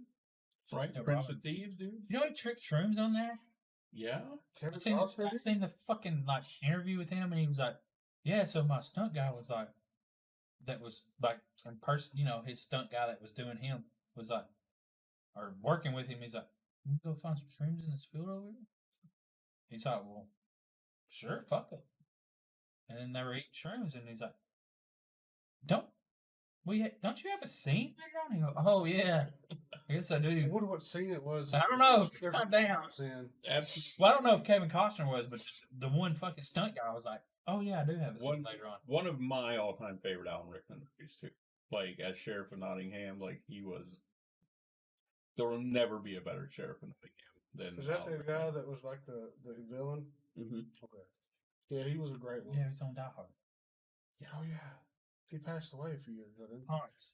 right? Yeah, Prince Robin. of Thieves, dude. You know he tricked shrooms on there? Yeah. Kevin I Costner? seen the fucking like interview with him, and he was like, "Yeah." So my stunt guy was like, that was like in person, his stunt guy that was doing him was like, or working with him. He's like, "You can go find some shrooms in this field over here." He's like, "Well, sure, fuck it." And then they were eating shrooms, and he's like, "Don't don't you have a scene later on?" He goes, "Oh yeah, I guess I I do." wonder what scene it was. I don't know. Trevor Goddamn. was in. Absolutely. Well, I don't know if Kevin Costner was, but the one fucking stunt guy was like, "Oh yeah, I do have a scene later on." One of my all-time favorite Alan Rickman movies too. Like as Sheriff of Nottingham, like he was. There will never be a better Sheriff of Nottingham than. Is that Alan the Rickman. guy that was like the villain? Mm-hmm. Okay. Yeah, he was a great one. Yeah, he was on Die Hard. Oh yeah, he passed away a few years ago. Didn't he? Hans.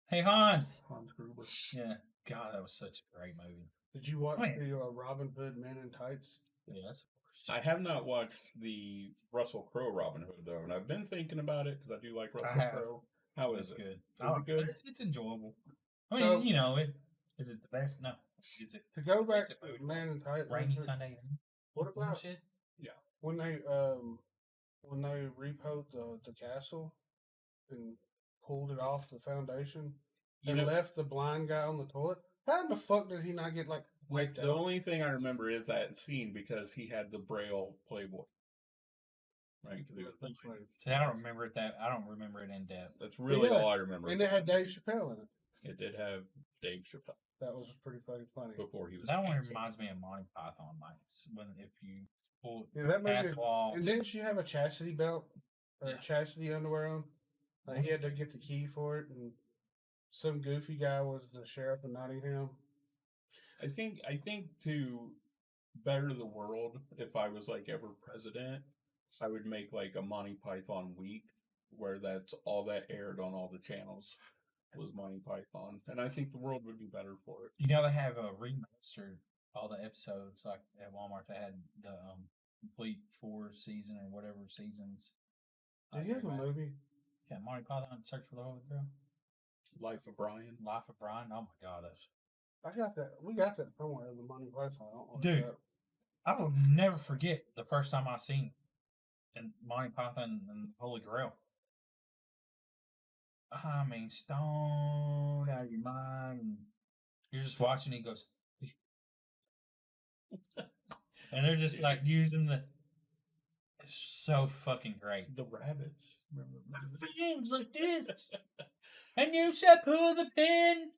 Hey Hans. Hans Gruber. Yeah. God, that was such a great movie. Did you watch Man. the Robin Hood Men in Tights? Yes. I have not watched the Russell Crowe Robin Hood though, and I've been thinking about it because I do like Russell have. Crowe. How It's is it? good. Is it good? It's enjoyable. I mean, So- is it the best? No. Is it To go back Is it to movie? Man in Tights, Rainy Sunday? what about shit? when they repoed the castle and pulled it off the foundation You and know, left the blind guy on the toilet? How in the fuck did he not get like wiped the out? only thing I remember is that scene because he had the Braille Playboy. Right? 'Cause he was That's blind. funny. See, I don't remember it I don't remember it in depth. That's really Yeah, all I remember. And it had Dave Chappelle in it. It did have Dave Chappelle That was pretty fucking funny. before he was. That one canceled. reminds me of Monty Python, like when if you pull Yeah, that movie. castle off. And didn't she have a chastity belt or Yes. chastity underwear on? Like he had to get the key for it, and some goofy guy was the sheriff of Nottingham. I think to better the world, if I was like ever president, I would make like a Monty Python week where that's all that aired on all the channels was Monty Python, and I think the world would be better for it. They have a remastered all the episodes like at Walmart. They had the complete 4-season or whatever seasons. Do you have a movie? Yeah, Monty Python, Search for the Holy Grail, Life of Brian. Life of Brian. Oh my god, that's I got that. We got that somewhere. The Monty Python. I don't know. Dude. I will never forget the first time I seen in Monty Python and the Holy Grail. I mean, stoned out of your mind. And you're just watching. He goes, and they're just like using the. It's so fucking great. The rabbits. Remember? Things like this. And you said pull the pin.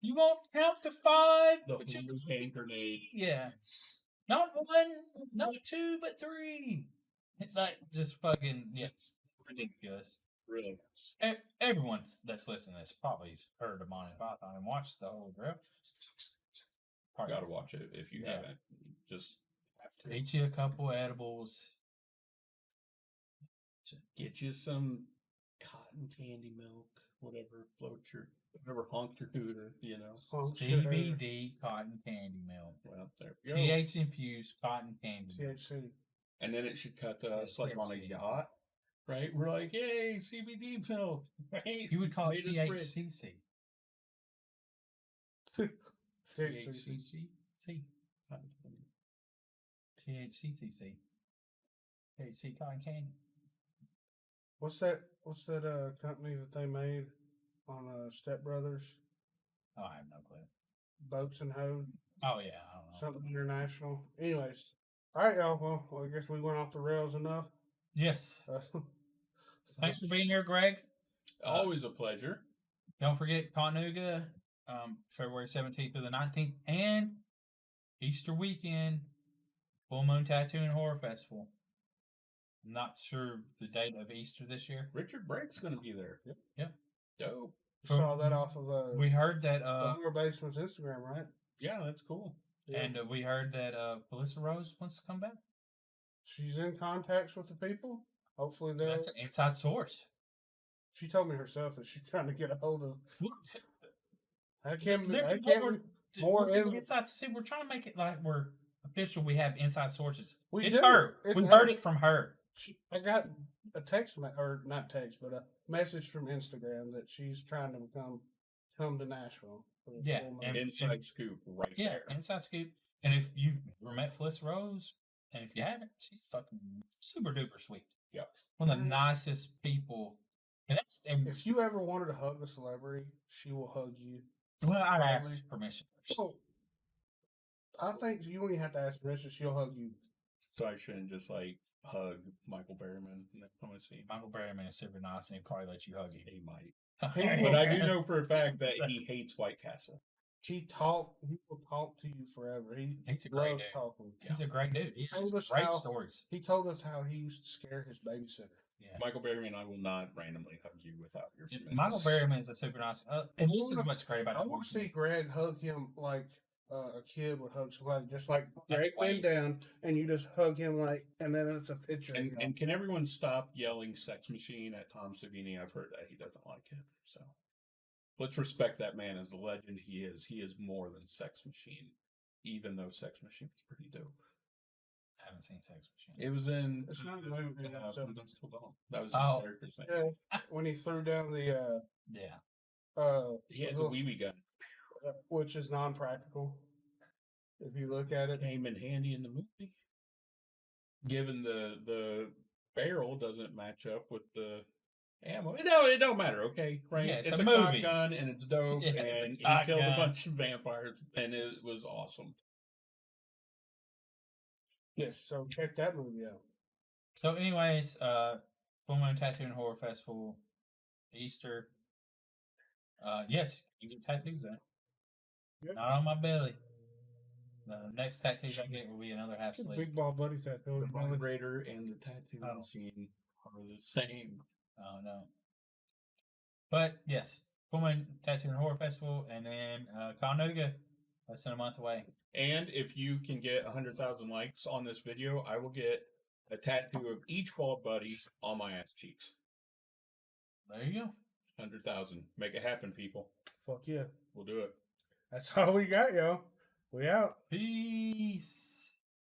You won't count to 5. The but you Holy Hand Grenade. Yeah. Not 1, not 2, but 3. It's like just fucking, yeah, ridiculous. Really. Everyone that's listening to this probably heard of Monty Python and watched the Holy Grail. Probably Gotta watch it if you Yeah. haven't. Just have to. eat you a couple edibles. Get you some cotton candy milk, whatever floats your, whatever honks your hooter, you know. CBD cotton candy milk. Well, there we go. TH infused cotton candy milk. THC. And then it should cut to us like on a THC. yacht, right? We're like, yay, CBD milk, right? You would call it Made us rich. THCC. THC. C. THCCC. THC cotton candy. What's that company that they made on Step Brothers? Oh, I have no clue. Boats and Hose? Oh, yeah, I don't know. Something international. Anyways. All right, y'all. Well, I guess we went off the rails enough. Yes. So Thanks for being here, Greg. Always a pleasure. Don't forget Chattanooga, February 17th through the 19th, and Easter weekend, Full Moon Tattoo and Horror Festival. I'm not sure the date of Easter this year. Richard Brake's going to be there. Yep. Dope. saw that off of We heard that, the Horror Basement's Instagram, right? Yeah, that's cool. Yeah. and we heard that Felissa Rose wants to come back. She's in contacts with the people. Hopefully they'll. That's an inside source. She told me herself that she's trying to get a hold of. I This can't. is I what can't. we're- more this is in- inside. See, we're trying to make it like we're official. We have inside sources. We It's do. her. It's We her. heard it from her. I got a text, or not text, but a message from Instagram that she's trying to come to Nashville. For the Yeah, full moon. and- Inside scoop right Yeah, there. inside scoop. And if you ever met Felissa Rose, and if you haven't, she's fucking super duper sweet. Yep. One of the nicest people And If you ever wanted to hug a celebrity, she will hug you. well, I'd ask Gladly. permission first. So I think you only have to ask permission. She'll hug you. So I shouldn't just like hug Michael Berryman next time I see him. Michael Berryman is super nice, and he'd probably let you hug him. He might. He But will- I do know for a fact that he hates White Castle. He will talk to you forever. He's a great loves dude. talking. He's a great dude. He told has us great how- stories. He told us how he used to scare his babysitter. Yeah. Michael Berryman, I will not randomly hug you without your permission. Michael Berryman is a super nice. And this is what's great about I the want to horse see Greg hug him like a kid would hug somebody, just like Like Greg bend waist. down and you just hug him like, and then it's a picture. of you. And can everyone stop yelling "sex machine" at Tom Savini? I've heard that he doesn't like it. So let's respect that man as the legend he is. He is more than Sex Machine, even though Sex Machine is pretty dope. I haven't seen Sex Machine. It was in. It's not a movie, so- From Dusk Till Dawn. That was his Oh. character's name. Yeah, when he threw down the Yeah. He had the wee wee gun. which is non-practical. If you look at it, Came in handy in the movie. Given the barrel doesn't match up with the ammo. It don't matter, okay? Right? Yeah, it's a cock movie. gun and it's dope Yeah, it's a and he cock killed gun. a bunch of vampires and it was awesome. yes. So check that movie out. So, anyways, Full Moon Tattoo and Horror Festival, Easter. Yes, you get tattoos then. Yep. Not on my belly. The next tattoos I get will be another half sleeve. Big ball buddy tattoo. The vibrator and the tattoo Oh. machine are the same. Oh no. But yes, Full Moon Tattoo and Horror Festival, and then Chattanooga, less than a month away. And if you can get 100,000 likes on this video, I will get a tattoo of each bald buddy on my ass cheeks. There you go. 100,000. Make it happen, people. Fuck yeah. We'll do it. That's all we got, yo. We out. Peace.